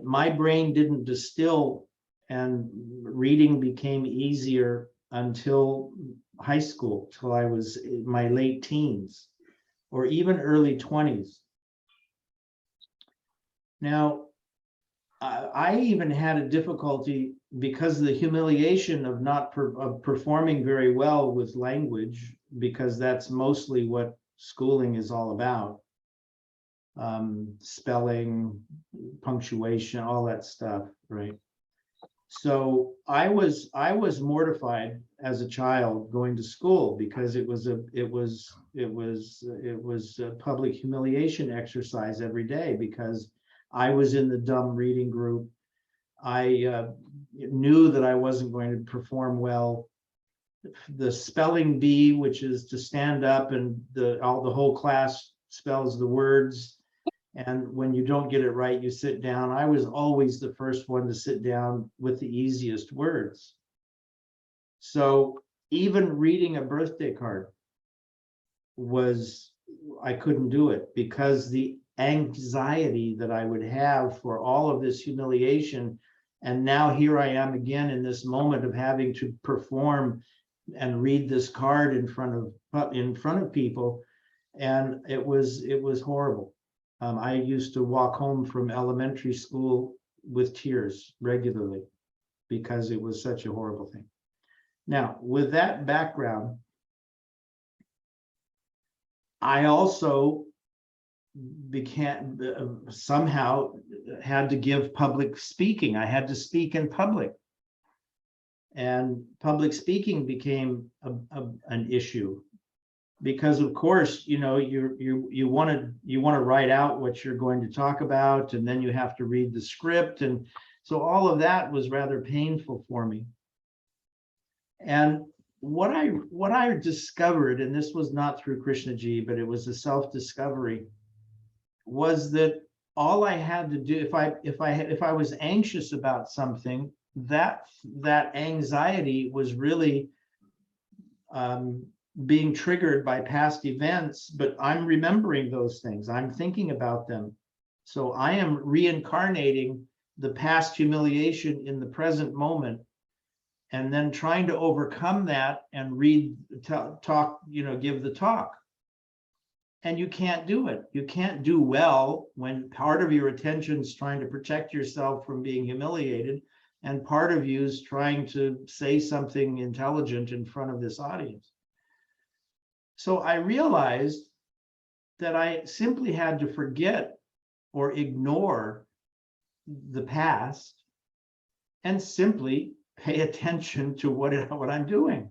S3: my brain didn't distill, and reading became easier until high school, till I was in my late teens or even early 20s. Now, I even had a difficulty because of the humiliation of not performing very well with language, because that's mostly what schooling is all about. Spelling, punctuation, all that stuff, right? So I was mortified as a child going to school, because it was a public humiliation exercise every day, because I was in the dumb reading group. I knew that I wasn't going to perform well. The spelling bee, which is to stand up and the whole class spells the words, and when you don't get it right, you sit down. I was always the first one to sit down with the easiest words. So even reading a birthday card I couldn't do it, because the anxiety that I would have for all of this humiliation. And now here I am again in this moment of having to perform and read this card in front of people. And it was horrible. I used to walk home from elementary school with tears regularly, because it was such a horrible thing. Now, with that background, I also became somehow had to give public speaking. I had to speak in public. And public speaking became an issue. Because of course, you know, you want to write out what you're going to talk about, and then you have to read the script, and so all of that was rather painful for me. And what I discovered, and this was not through Krishnaji, but it was a self-discovery, was that all I had to do, if I was anxious about something, that anxiety was really being triggered by past events, but I'm remembering those things. I'm thinking about them. So I am reincarnating the past humiliation in the present moment, and then trying to overcome that and talk, you know, give the talk. And you can't do it. You can't do well when part of your attention is trying to protect yourself from being humiliated, and part of you is trying to say something intelligent in front of this audience. So I realized that I simply had to forget or ignore the past and simply pay attention to what I'm doing.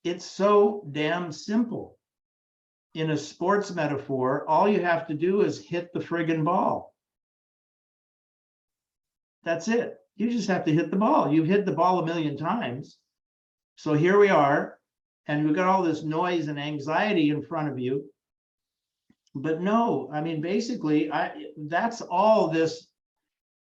S3: It's so damn simple. In a sports metaphor, all you have to do is hit the friggin' ball. That's it. You just have to hit the ball. You've hit the ball a million times. So here we are, and we've got all this noise and anxiety in front of you. But no, I mean, basically, that's all this.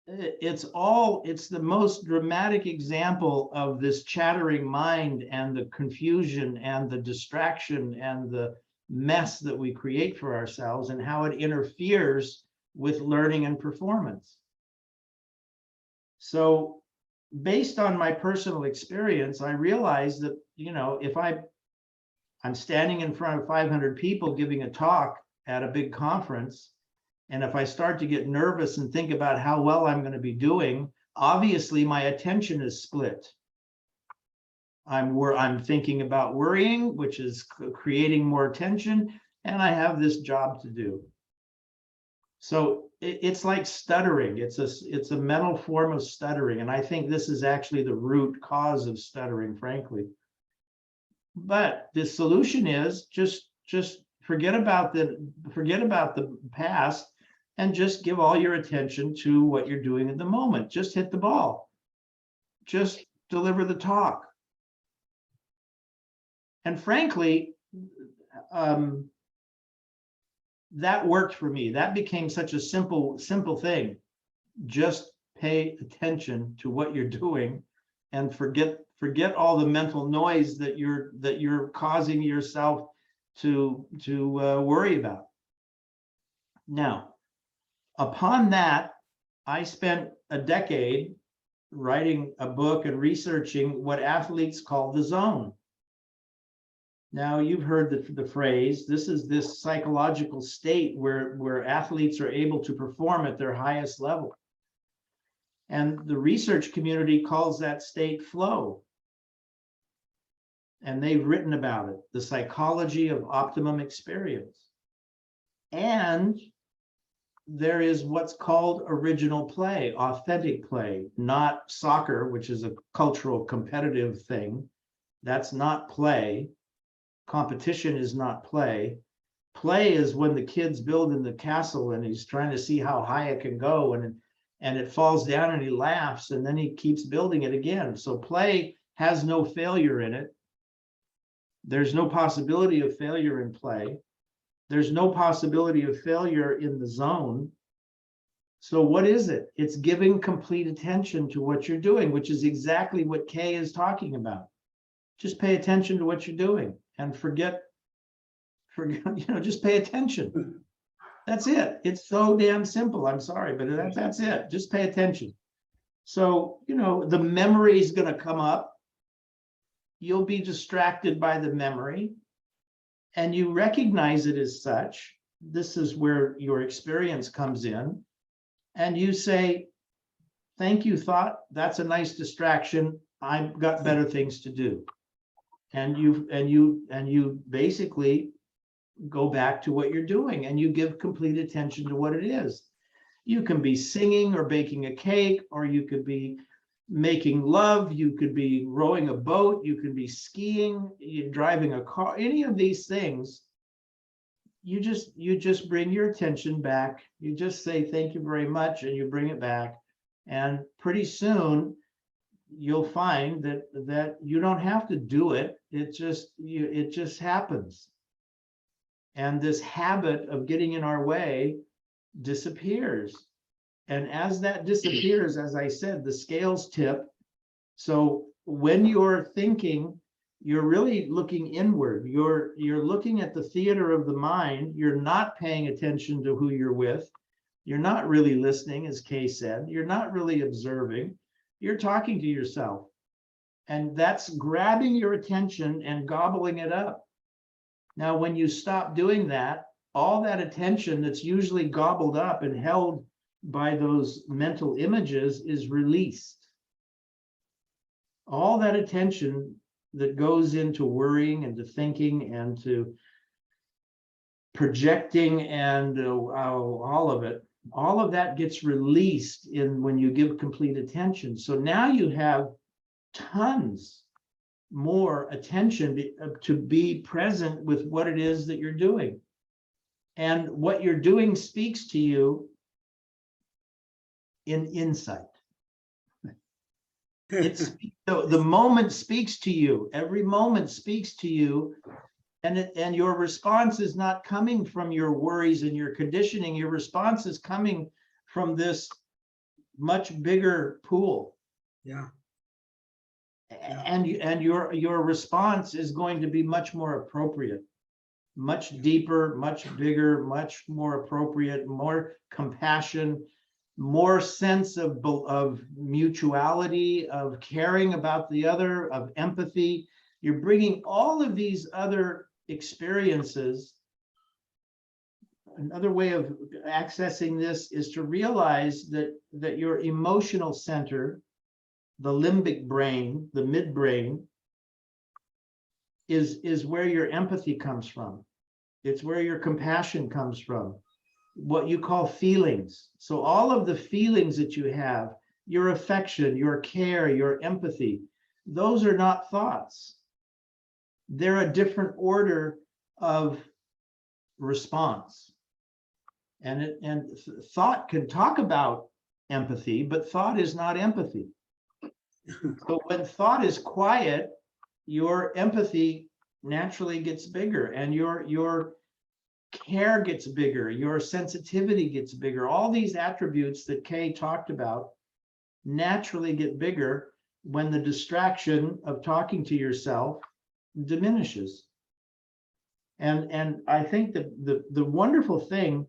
S3: It's the most dramatic example of this chattering mind and the confusion and the distraction and the mess that we create for ourselves, and how it interferes with learning and performance. So based on my personal experience, I realized that, you know, if I'm standing in front of 500 people giving a talk at a big conference, and if I start to get nervous and think about how well I'm going to be doing, obviously my attention is split. I'm thinking about worrying, which is creating more tension, and I have this job to do. So it's like stuttering. It's a mental form of stuttering, and I think this is actually the root cause of stuttering, frankly. But the solution is just forget about the past and just give all your attention to what you're doing at the moment. Just hit the ball. Just deliver the talk. And frankly, that worked for me. That became such a simple thing. Just pay attention to what you're doing and forget all the mental noise that you're causing yourself to worry about. Now, upon that, I spent a decade writing a book and researching what athletes call the zone. Now, you've heard the phrase. This is this psychological state where athletes are able to perform at their highest level. And the research community calls that state flow. And they've written about it, the psychology of optimum experience. And there is what's called original play, authentic play, not soccer, which is a cultural competitive thing. That's not play. Competition is not play. Play is when the kid's building the castle and he's trying to see how high it can go, and it falls down and he laughs, and then he keeps building it again. So play has no failure in it. There's no possibility of failure in play. There's no possibility of failure in the zone. So what is it? It's giving complete attention to what you're doing, which is exactly what Kay is talking about. Just pay attention to what you're doing and forget, just pay attention. That's it. It's so damn simple. I'm sorry, but that's it. Just pay attention. So, the memory is going to come up. You'll be distracted by the memory, and you recognize it as such. This is where your experience comes in. And you say, thank you, thought. That's a nice distraction. I've got better things to do. And you basically go back to what you're doing and you give complete attention to what it is. You can be singing or baking a cake, or you could be making love, you could be rowing a boat, you could be skiing, you're driving a car, any of these things. You just bring your attention back. You just say thank you very much, and you bring it back, and pretty soon you'll find that you don't have to do it. It just happens. And this habit of getting in our way disappears. And as that disappears, as I said, the scales tip. So when you're thinking, you're really looking inward. You're looking at the theater of the mind. You're not paying attention to who you're with. You're not really listening, as Kay said. You're not really observing. You're talking to yourself. And that's grabbing your attention and gobbling it up. Now, when you stop doing that, all that attention that's usually gobbled up and held by those mental images is released. All that attention that goes into worrying and to thinking and to projecting and all of that gets released when you give complete attention. So now you have tons more attention to be present with what it is that you're doing. And what you're doing speaks to you in insight. The moment speaks to you. Every moment speaks to you, and your response is not coming from your worries and your conditioning. Your response is coming from this much bigger pool.
S10: Yeah.
S3: And your response is going to be much more appropriate, much deeper, much bigger, much more appropriate, more compassion, more sense of mutuality, of caring about the other, of empathy. You're bringing all of these other experiences. Another way of accessing this is to realize that your emotional center, the limbic brain, the midbrain, is where your empathy comes from. It's where your compassion comes from. What you call feelings. So all of the feelings that you have, your affection, your care, your empathy, those are not thoughts. They're a different order of response. And thought can talk about empathy, but thought is not empathy. So when thought is quiet, your empathy naturally gets bigger, and your care gets bigger, your sensitivity gets bigger. All these attributes that Kay talked about naturally get bigger when the distraction of talking to yourself diminishes. And I think that the wonderful thing,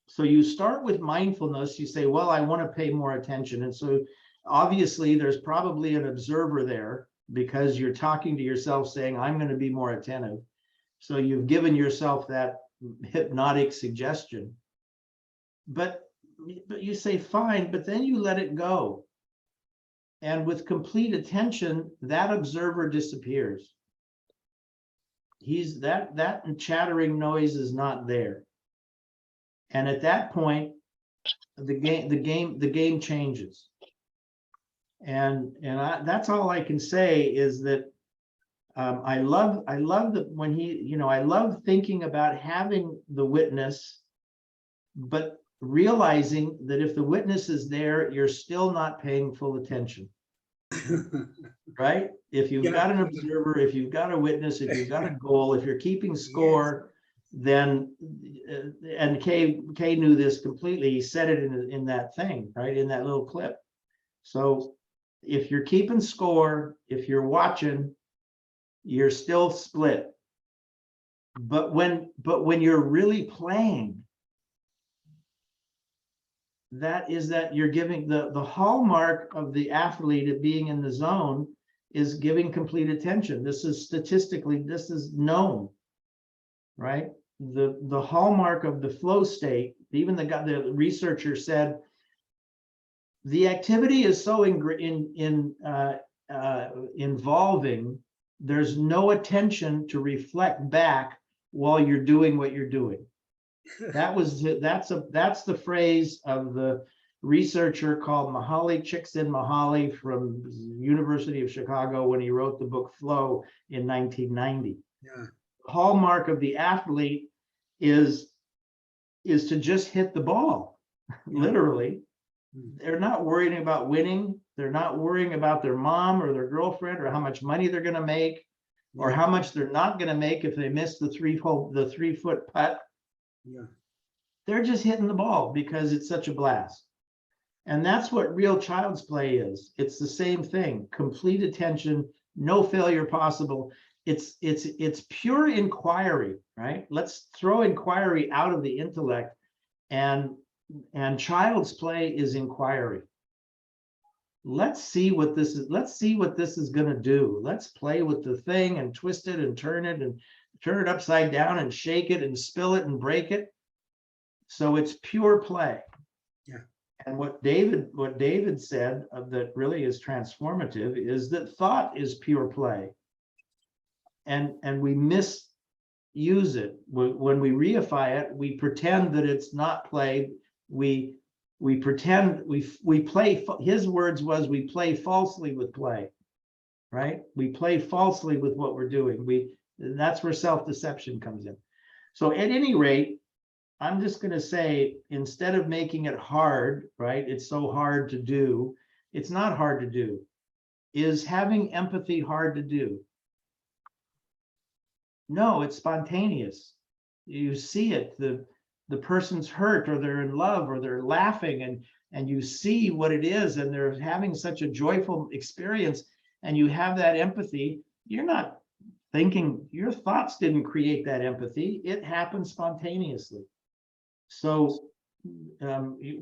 S3: so you start with mindfulness, you say, well, I want to pay more attention. And so obviously there's probably an observer there, because you're talking to yourself saying, I'm going to be more attentive. So you've given yourself that hypnotic suggestion, but you say, fine, but then you let it go. And with complete attention, that observer disappears. That chattering noise is not there. And at that point, the game changes. And that's all I can say is that I love that when I love thinking about having the witness, but realizing that if the witness is there, you're still not paying full attention. Right? If you've got an observer, if you've got a witness, if you've got a goal, if you're keeping score, then, and Kay knew this completely. He said it in that thing, right? In that little clip. So if you're keeping score, if you're watching, you're still split. But when you're really playing, that you're giving the hallmark of the athlete of being in the zone is giving complete attention. This is statistically, this is known, right? The hallmark of the flow state, even the researcher said, the activity is so involving, there's no attention to reflect back while you're doing what you're doing. That's the phrase of the researcher called Mihaly Csikszentmihalyi from the University of Chicago when he wrote the book Flow in 1990.
S10: Yeah.
S3: Hallmark of the athlete is to just hit the ball, literally. They're not worrying about winning. They're not worrying about their mom or their girlfriend or how much money they're going to make or how much they're not going to make if they miss the 3-foot putt.
S10: Yeah.
S3: They're just hitting the ball because it's such a blast. And that's what real child's play is. It's the same thing, complete attention, no failure possible. It's pure inquiry, right? Let's throw inquiry out of the intellect, and child's play is inquiry. Let's see what this is. Let's see what this is going to do. Let's play with the thing and twist it and turn it upside down and shake it and spill it and break it. So it's pure play.
S10: Yeah.
S3: And what David said that really is transformative is that thought is pure play. And we misuse it. When we reify it, we pretend that it's not play. We pretend we play. His words was, we play falsely with play, right? We play falsely with what we're doing. That's where self-deception comes in. So at any rate, I'm just going to say, instead of making it hard, right? It's so hard to do. It's not hard to do. Is having empathy hard to do? No, it's spontaneous. You see it. The person's hurt, or they're in love, or they're laughing, and you see what it is, and they're having such a joyful experience, and you have that empathy. You're not thinking, your thoughts didn't create that empathy. It happened spontaneously. So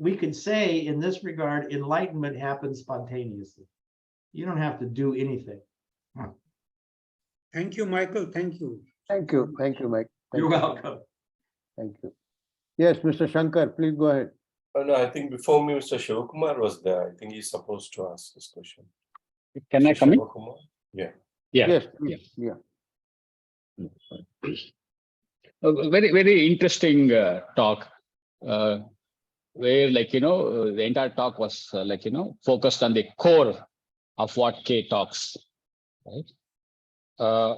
S3: we could say in this regard, enlightenment happens spontaneously. You don't have to do anything.
S10: Thank you, Michael. Thank you.
S1: Thank you. Thank you, Mike.
S3: You're welcome.
S1: Thank you. Yes, Mr. Shankar, please go ahead.
S11: No, I think before me, Mr. Shiva Kumar was there. I think he's supposed to ask this question.
S12: Can I come in?
S11: Shiva Kumar? Yeah.
S12: Yeah.
S1: Yes, please. Yeah.
S12: Very, very interesting talk, where the entire talk was focused on the core of what K talks, right?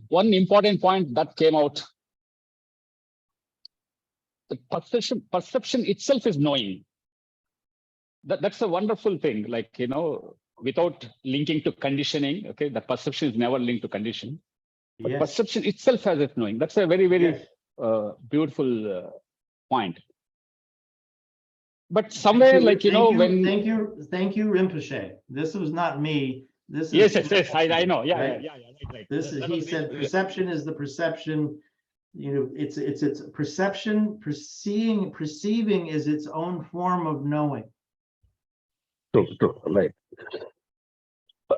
S12: One important point that came out, the perception itself is knowing. That's a wonderful thing, without linking to conditioning, okay? The perception is never linked to condition. But
S3: Yes.
S12: perception itself has its knowing. That's a very, very beautiful point. But somewhere,
S3: Thank you,
S12: when
S3: thank you, Rinpoche. This was not me. This is
S12: yes, I know. Yeah,
S3: right?
S12: right.
S3: This is, he said, perception is the perception. It's perception. Perceiving is its own form of knowing.
S12: True, right.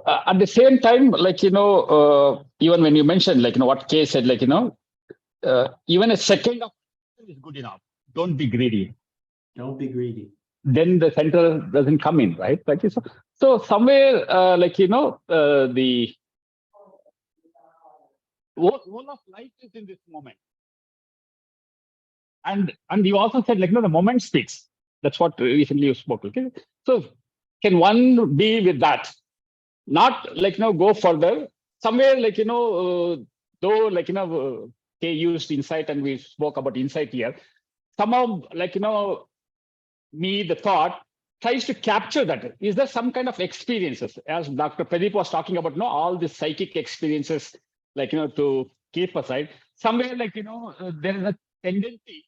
S12: At the same time, even when you mentioned, what Kay said, even a second of is good enough. Don't be greedy.
S3: Don't be greedy.
S12: Then the center doesn't come in, right? So somewhere, the whole of life is in this moment. And you also said, the moment speaks. That's what recently you spoke. Okay. So can one be with that? Not go further. Somewhere, though, they used insight and we spoke about insight here. Somehow, the thought tries to capture that. Is there some kind of experiences, as Dr. Pradeep was talking about, all the psychic experiences, to keep aside. Somewhere, there is a tendency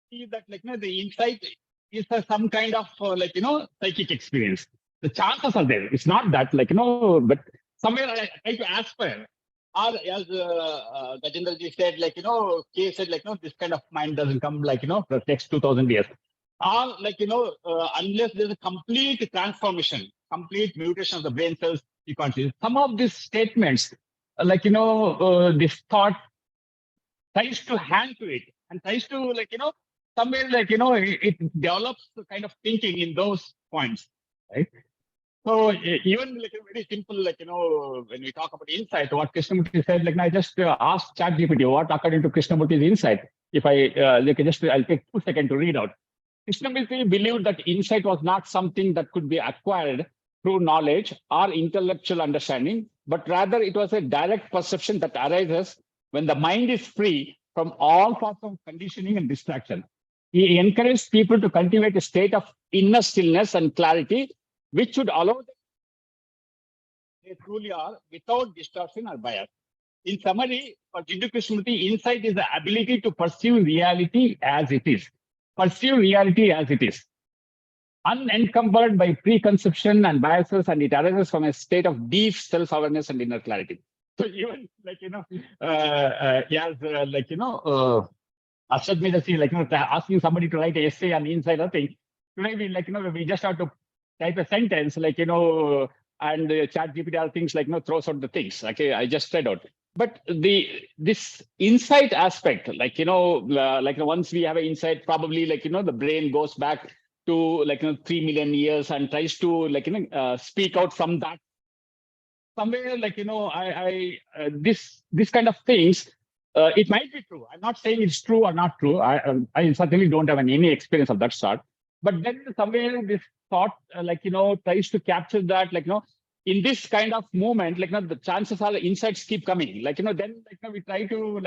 S12: to see that, the insight is some kind of, psychic experience. The chances are there. It's not that, but somewhere I try to aspire. Or as Gajanan said, K said, this kind of mind doesn't come, for the next 2000 years. Or, unless there's a complete transformation, complete mutation of the brain cells, you can't see. Some of these statements, this thought tries to hang to it and tries to, somewhere, it develops the kind of thinking in those points, right? So even like a very simple, like, when we talk about insight, what Krishnamurti said, like, I just asked ChatGPT what according to Krishnamurti's insight. If I I'll take 2 seconds to read out. Krishnamurti believed that insight was not something that could be acquired through knowledge or intellectual understanding, but rather it was a direct perception that arises when the mind is free from all forms of conditioning and distraction. He encouraged people to cultivate a state of inner stillness and clarity, which should allow them they truly are without distortion or bias. In summary, for Jiddu Krishnamurti, insight is the ability to perceive reality as it is. Perceive reality as it is, unencumbered by preconception and biases, and it arises from a state of deep self-awareness and inner clarity. So even like, Harshad made us see, like, asking somebody to write an essay on insight or thing. Today, we just have to type a sentence, like, and ChatGPT or things like, throws out the things. Okay, I just read out. But this insight aspect, like, once we have an insight, probably, like, the brain goes back to, like, 3 million years and tries to, like, speak out from that. Somewhere, like, this kind of things, it might be true. I'm not saying it's true or not true. I certainly don't have any experience of that sort. But then somewhere this thought, tries to capture that, in this kind of movement, the chances are the insights keep coming. Then, we try to,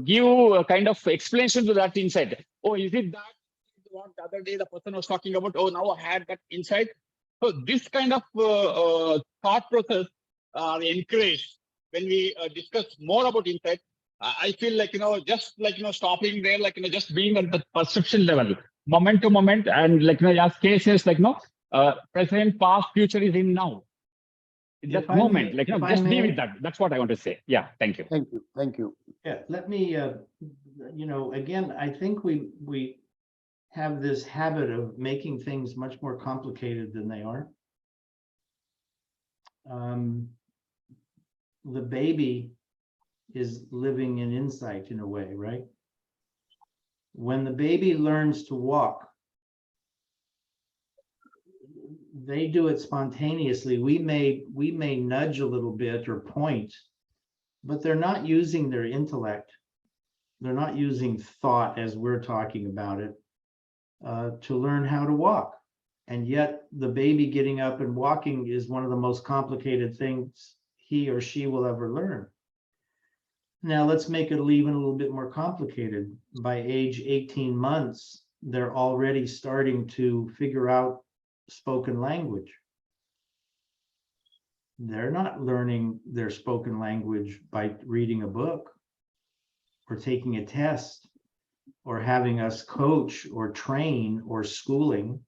S12: give a kind of explanation to that insight. Oh, is it that what the other day the person was talking about? Oh, now I had that insight. So this kind of thought process are encouraged when we discuss more about insight. I feel like, just like, stopping there, like, just being at the perception level, moment to moment, and like, as cases like, present, past, future is in now. Just moment, like, just be with that. That's what I want to say. Yeah, thank you.
S1: Thank you. Thank you.
S3: Yeah, let me, again, I think we have this habit of making things much more complicated than they are. The baby is living in insight in a way, right? When the baby learns to walk, they do it spontaneously. We may nudge a little bit or point, but they're not using their intellect. They're not using thought as we're talking about it to learn how to walk. And yet the baby getting up and walking is one of the most complicated things he or she will ever learn. Now let's make it even a little bit more complicated. By age 18 months, they're already starting to figure out spoken language. They're not learning their spoken language by reading a book or taking a test or having us coach or train or schooling.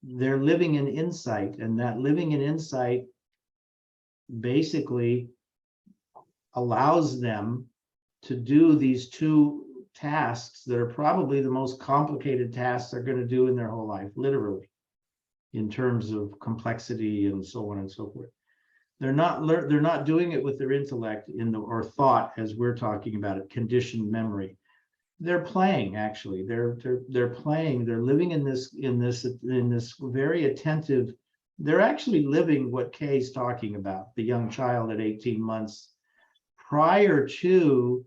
S3: They're living in insight, and that living in insight basically allows them to do these two tasks that are probably the most complicated tasks they're going to do in their whole life, literally, in terms of complexity and so on and so forth. They're not doing it with their intellect or thought as we're talking about it, conditioned memory. They're playing, actually. They're playing. They're living in this very attentive. They're actually living what Kay's talking about, the young child at 18 months, prior to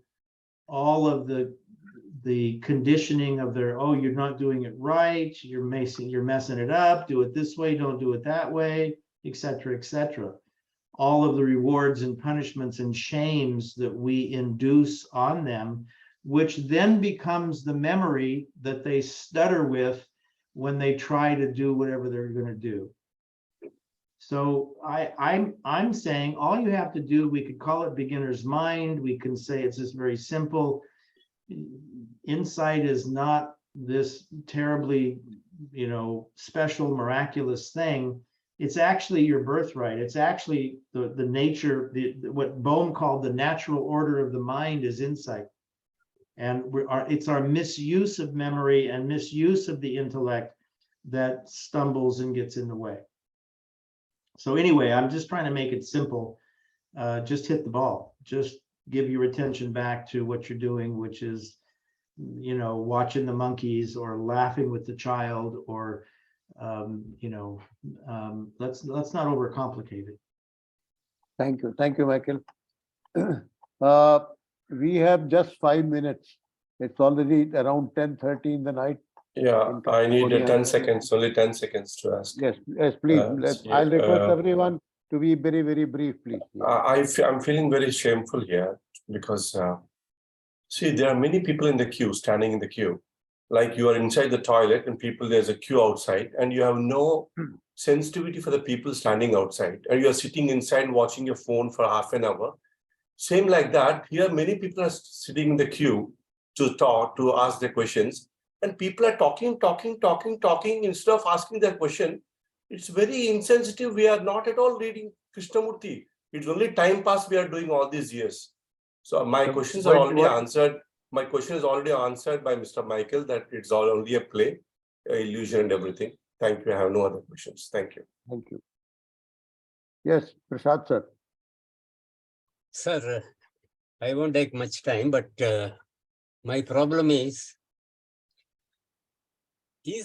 S3: all of the conditioning of their, oh, you're not doing it right, you're messing it up, do it this way, don't do it that way, etc., etc. All of the rewards and punishments and shames that we induce on them, which then becomes the memory that they stutter with when they try to do whatever they're going to do. So I'm saying all you have to do, we could call it beginner's mind. We can say it's just very simple. Insight is not this terribly, special, miraculous thing. It's actually your birthright. It's actually the nature, what Bohm called the natural order of the mind is insight. And it's our misuse of memory and misuse of the intellect that stumbles and gets in the way. So anyway, I'm just trying to make it simple. Just hit the ball. Just give your attention back to what you're doing, which is, watching the monkeys or laughing with the child or let's not overcomplicate it.
S1: Thank you, Michael. We have just 5 minutes. It's already around 10:30 in the night.
S11: Yeah, I need 10 seconds, only 10 seconds to ask.
S1: Yes, please. I'll request everyone to be very, very brief, please.
S11: I'm feeling very shameful here because, see, there are many people in the queue, standing in the queue. Like you are inside the toilet and there's a queue outside and you have no sensitivity for the people standing outside. And you are sitting inside watching your phone for half an hour. Same like that, here many people are sitting in the queue to talk, to ask their questions. And people are talking instead of asking their question. It's very insensitive. We are not at all reading Krishnamurti. It's only time pass we are doing all these years. So my questions are already answered. My question is already answered by Mr. Michael that it's all only a play, illusion and everything. Thank you. I have no other questions. Thank you.
S1: Thank you. Yes, Prasad sir.
S13: Sir, I won't take much time, but my problem is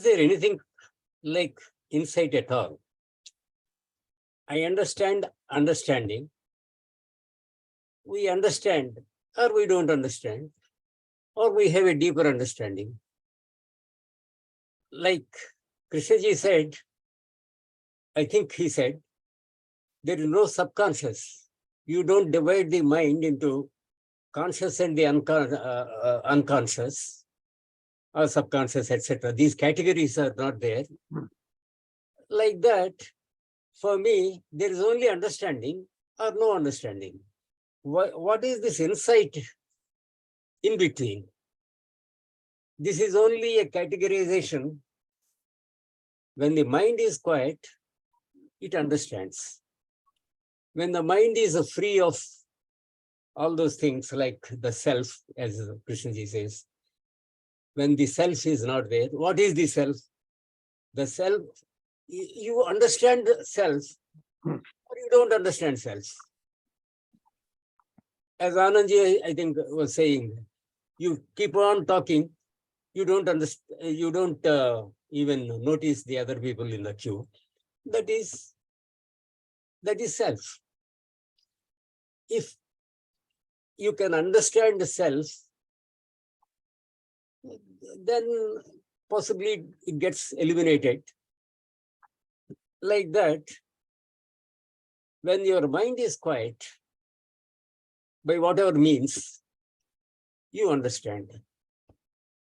S13: there anything like insight at all? I understand understanding. We understand or we don't understand, or we have a deeper understanding. Like Krishnaji said, I think he said, there is no subconscious. You don't divide the mind into conscious and the unconscious or subconscious, etc. These categories are not there. Like that, for me, there is only understanding or no understanding. What is this insight in between? This is only a categorization. When the mind is quiet, it understands. When the mind is free of all those things like the self, as Krishnaji says, when the self is not there, what is the self? The self, you understand the self, or you don't understand self. As Anandji, I think, was saying, you keep on talking, you don't understand, you don't even notice the other people in the queue. That is self. If you can understand the self, then possibly it gets eliminated. Like that, when your mind is quiet, by whatever means, you understand.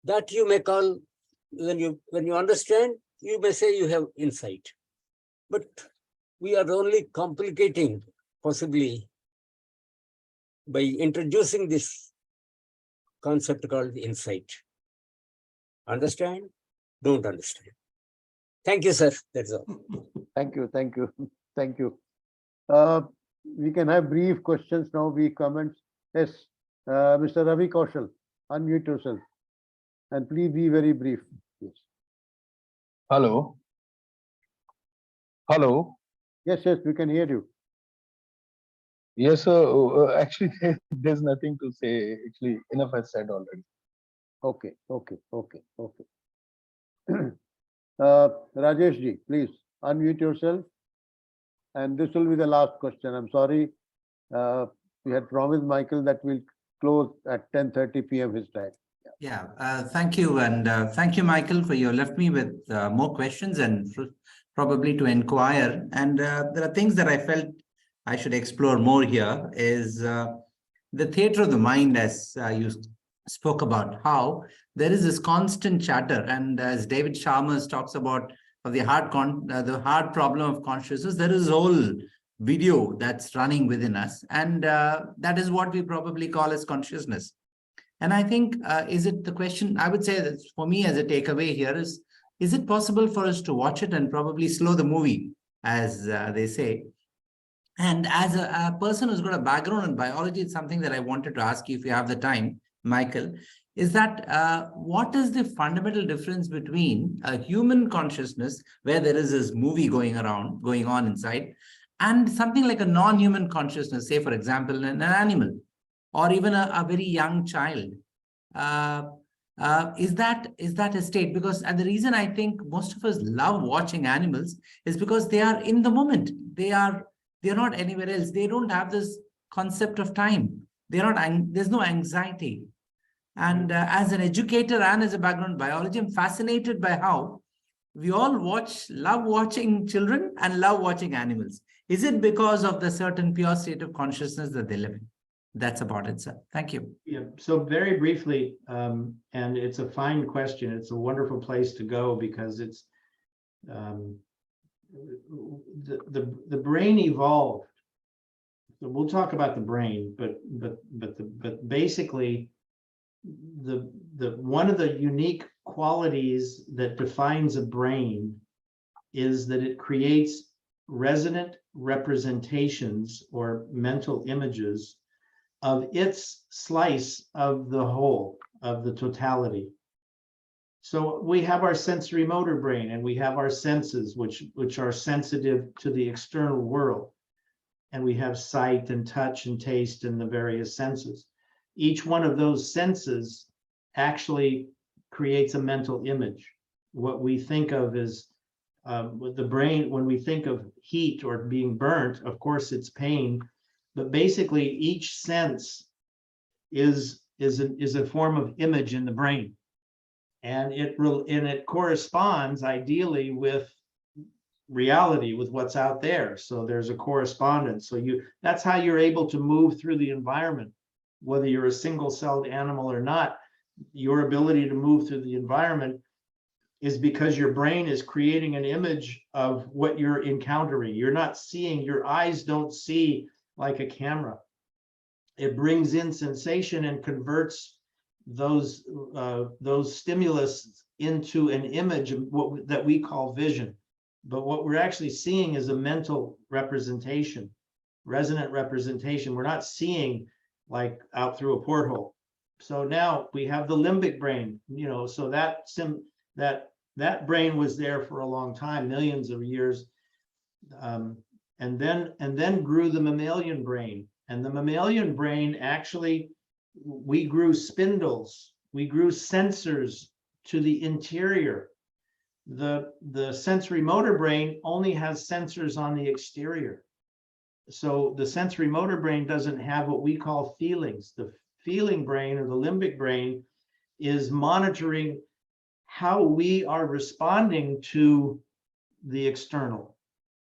S13: That you may call, when you understand, you may say you have insight. But we are only complicating, possibly, by introducing this concept called insight. Understand? Don't understand. Thank you, sir. That's all.
S1: Thank you. We can have brief questions now, brief comments. Yes, Mr. Ravi Kaushal, unmute yourself. And please be very brief. Yes.
S14: Hello. Hello.
S1: Yes, we can hear you.
S14: Yes, sir. Actually, there's nothing to say. Actually, enough has said already.
S1: Okay. Rajesh ji, please unmute yourself. And this will be the last question. I'm sorry. We had promised Michael that we'll close at 10:30 p.m. his time.
S15: Yeah, thank you. And thank you, Michael, for you left me with more questions and probably to inquire. And there are things that I felt I should explore more here is the theater of the mind, as you spoke about, how there is this constant chatter. And as David Chalmers talks about the hard problem of consciousness, there is a whole video that's running within us. And that is what we probably call as consciousness. And I think, is it the question, I would say that for me as a takeaway here is it possible for us to watch it and probably slow the movie, as they say? And as a person who's got a background in biology, it's something that I wanted to ask you if you have the time, Michael, is that what is the fundamental difference between a human consciousness, where there is this movie going on inside, and something like a non-human consciousness, say, for example, an animal, or even a very young child? is that a state? Because and the reason I think most of us love watching animals is because they are in the moment. They're not anywhere else. They don't have this concept of time. There's no anxiety. And as an educator and as a background biology, I'm fascinated by how we all love watching children and love watching animals. Is it because of the certain pure state of consciousness that they live in? That's about it, sir. Thank you.
S3: Yeah, so very briefly, and it's a fine question. It's a wonderful place to go because it's the brain evolved. So we'll talk about the brain, but basically, the one of the unique qualities that defines a brain is that it creates resonant representations or mental images of its slice of the whole, of the totality. So we have our sensory motor brain and we have our senses, which are sensitive to the external world. And we have sight and touch and taste and the various senses. Each one of those senses actually creates a mental image. What we think of is with the brain, when we think of heat or being burnt, of course it's pain, but basically each sense is a form of image in the brain, and it corresponds ideally with reality, with what's out there. So there's a correspondence. So that's how you're able to move through the environment, whether you're a single-celled animal or not. Your ability to move through the environment is because your brain is creating an image of what you're encountering. You're not seeing, your eyes don't see like a camera. It brings in sensation and converts those stimulus into an image of that we call vision. But what we're actually seeing is a mental representation, resonant representation. We're not seeing like out through a porthole. So now we have the limbic brain, so that brain was there for a long time, millions of years. And then grew the mammalian brain. And the mammalian brain, actually, we grew spindles, we grew sensors to the interior. The sensory motor brain only has sensors on the exterior. So the sensory motor brain doesn't have what we call feelings. The feeling brain, or the limbic brain, is monitoring how we are responding to the external.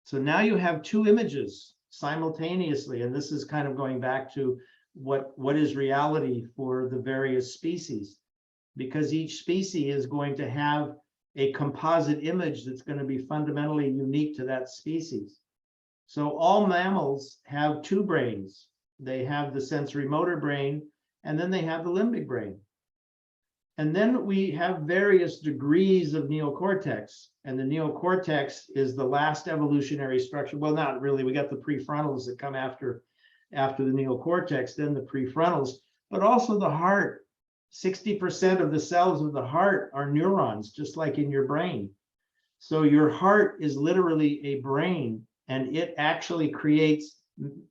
S3: So now you have two images simultaneously, and this is kind of going back to what is reality for the various species, because each species is going to have a composite image that's going to be fundamentally unique to that species. So all mammals have two brains. They have the sensory motor brain, and then they have the limbic brain. And then we have various degrees of neocortex, and the neocortex is the last evolutionary structure. Well, not really. We got the prefrontals that come after the neocortex, then the prefrontals, but also the heart. 60% of the cells of the heart are neurons, just like in your brain. So your heart is literally a brain, and it actually creates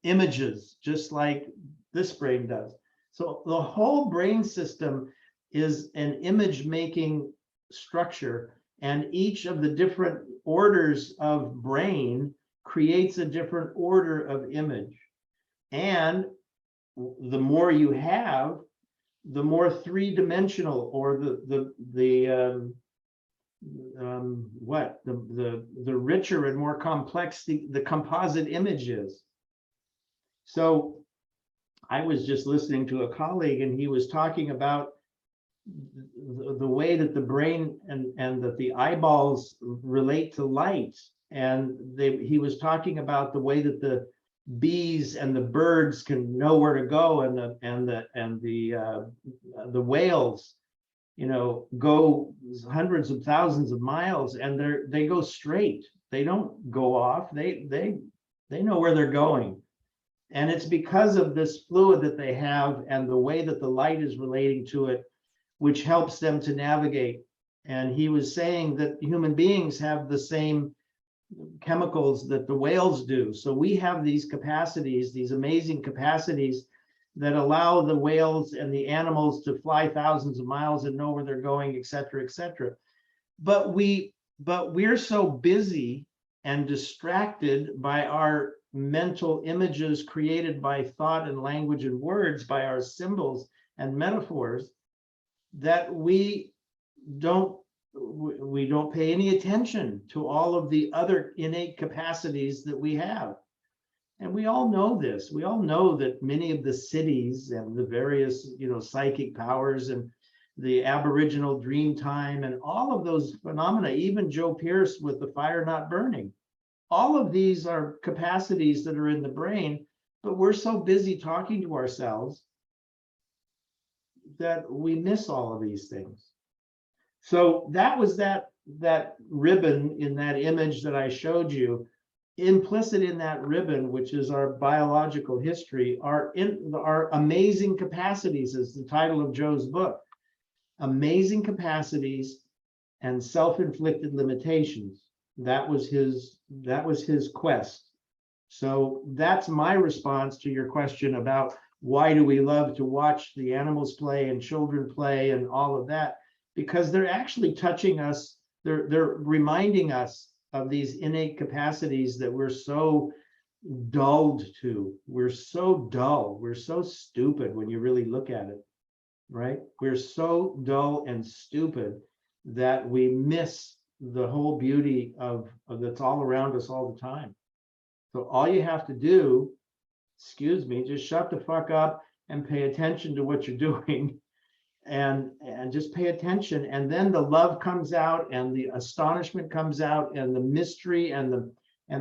S3: images, just like this brain does. So the whole brain system is an image-making structure, and each of the different orders of brain creates a different order of image. And the more you have, the more three-dimensional, or the richer and more complex the composite image is. So I was just listening to a colleague, and he was talking about the way that the brain and that the eyeballs relate to light, and he was talking about the way that the bees and the birds can know where to go, and the whales, go hundreds of thousands of miles, and they go straight. They don't go off. They know where they're going. And it's because of this fluid that they have and the way that the light is relating to it, which helps them to navigate. And he was saying that human beings have the same chemicals that the whales do. So we have these capacities, these amazing capacities that allow the whales and the animals to fly thousands of miles and know where they're going, et cetera, et cetera. But we're so busy and distracted by our mental images created by thought and language and words, by our symbols and metaphors, that we don't pay any attention to all of the other innate capacities that we have. And we all know this. We all know that many of the cities and the various, psychic powers and the Aboriginal dream time and all of those phenomena, even Joe Pierce with the fire not burning, all of these are capacities that are in the brain, but we're so busy talking to ourselves that we miss all of these things. So that was that ribbon in that image that I showed you. Implicit in that ribbon, which is our biological history, are amazing capacities, is the title of Joe's book. Amazing capacities and self-inflicted limitations. That was his quest. So that's my response to your question about why do we love to watch the animals play and children play and all of that, because they're actually touching us. They're reminding us of these innate capacities that we're so dulled to. We're so dull. We're so stupid when you really look at it, right? We're so dull and stupid that we miss the whole beauty of that's all around us all the time. So all you have to do, just shut the fuck up and pay attention to what you're doing. And just pay attention, and then the love comes out, and the astonishment comes out, and the mystery and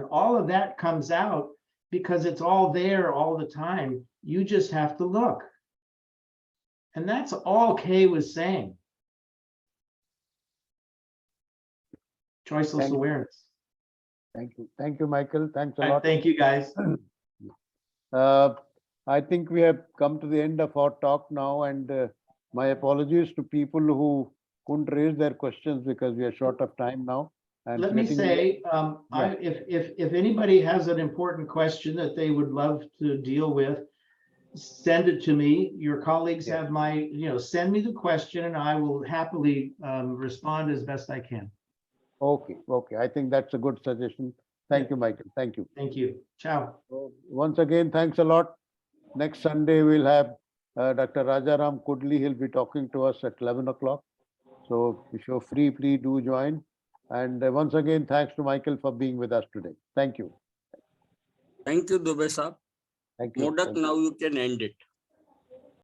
S3: all of that comes out, because it's all there all the time. You just have to look. And that's all Kay was saying. Choiceless awareness.
S1: Thank you, Michael. Thanks a lot.
S3: Thank you, guys.
S1: I think we have come to the end of our talk now, and my apologies to people who couldn't raise their questions because we are short of time now. And
S3: let me say, if anybody has an important question that they would love to deal with, send it to me. Your colleagues have my, send me the question and I will happily respond as best I can.
S1: Okay. I think that's a good suggestion. Thank you, Michael. Thank you.
S3: Thank you. Ciao.
S1: Once again, thanks a lot. Next Sunday, we'll have Dr. Rajaram Kudli. He'll be talking to us at 11 o'clock. So if you're free, please do join. And once again, thanks to Michael for being with us today. Thank you.
S2: Thank you, Dubey Saab.
S1: Thank you.
S2: Modak, now you can end it.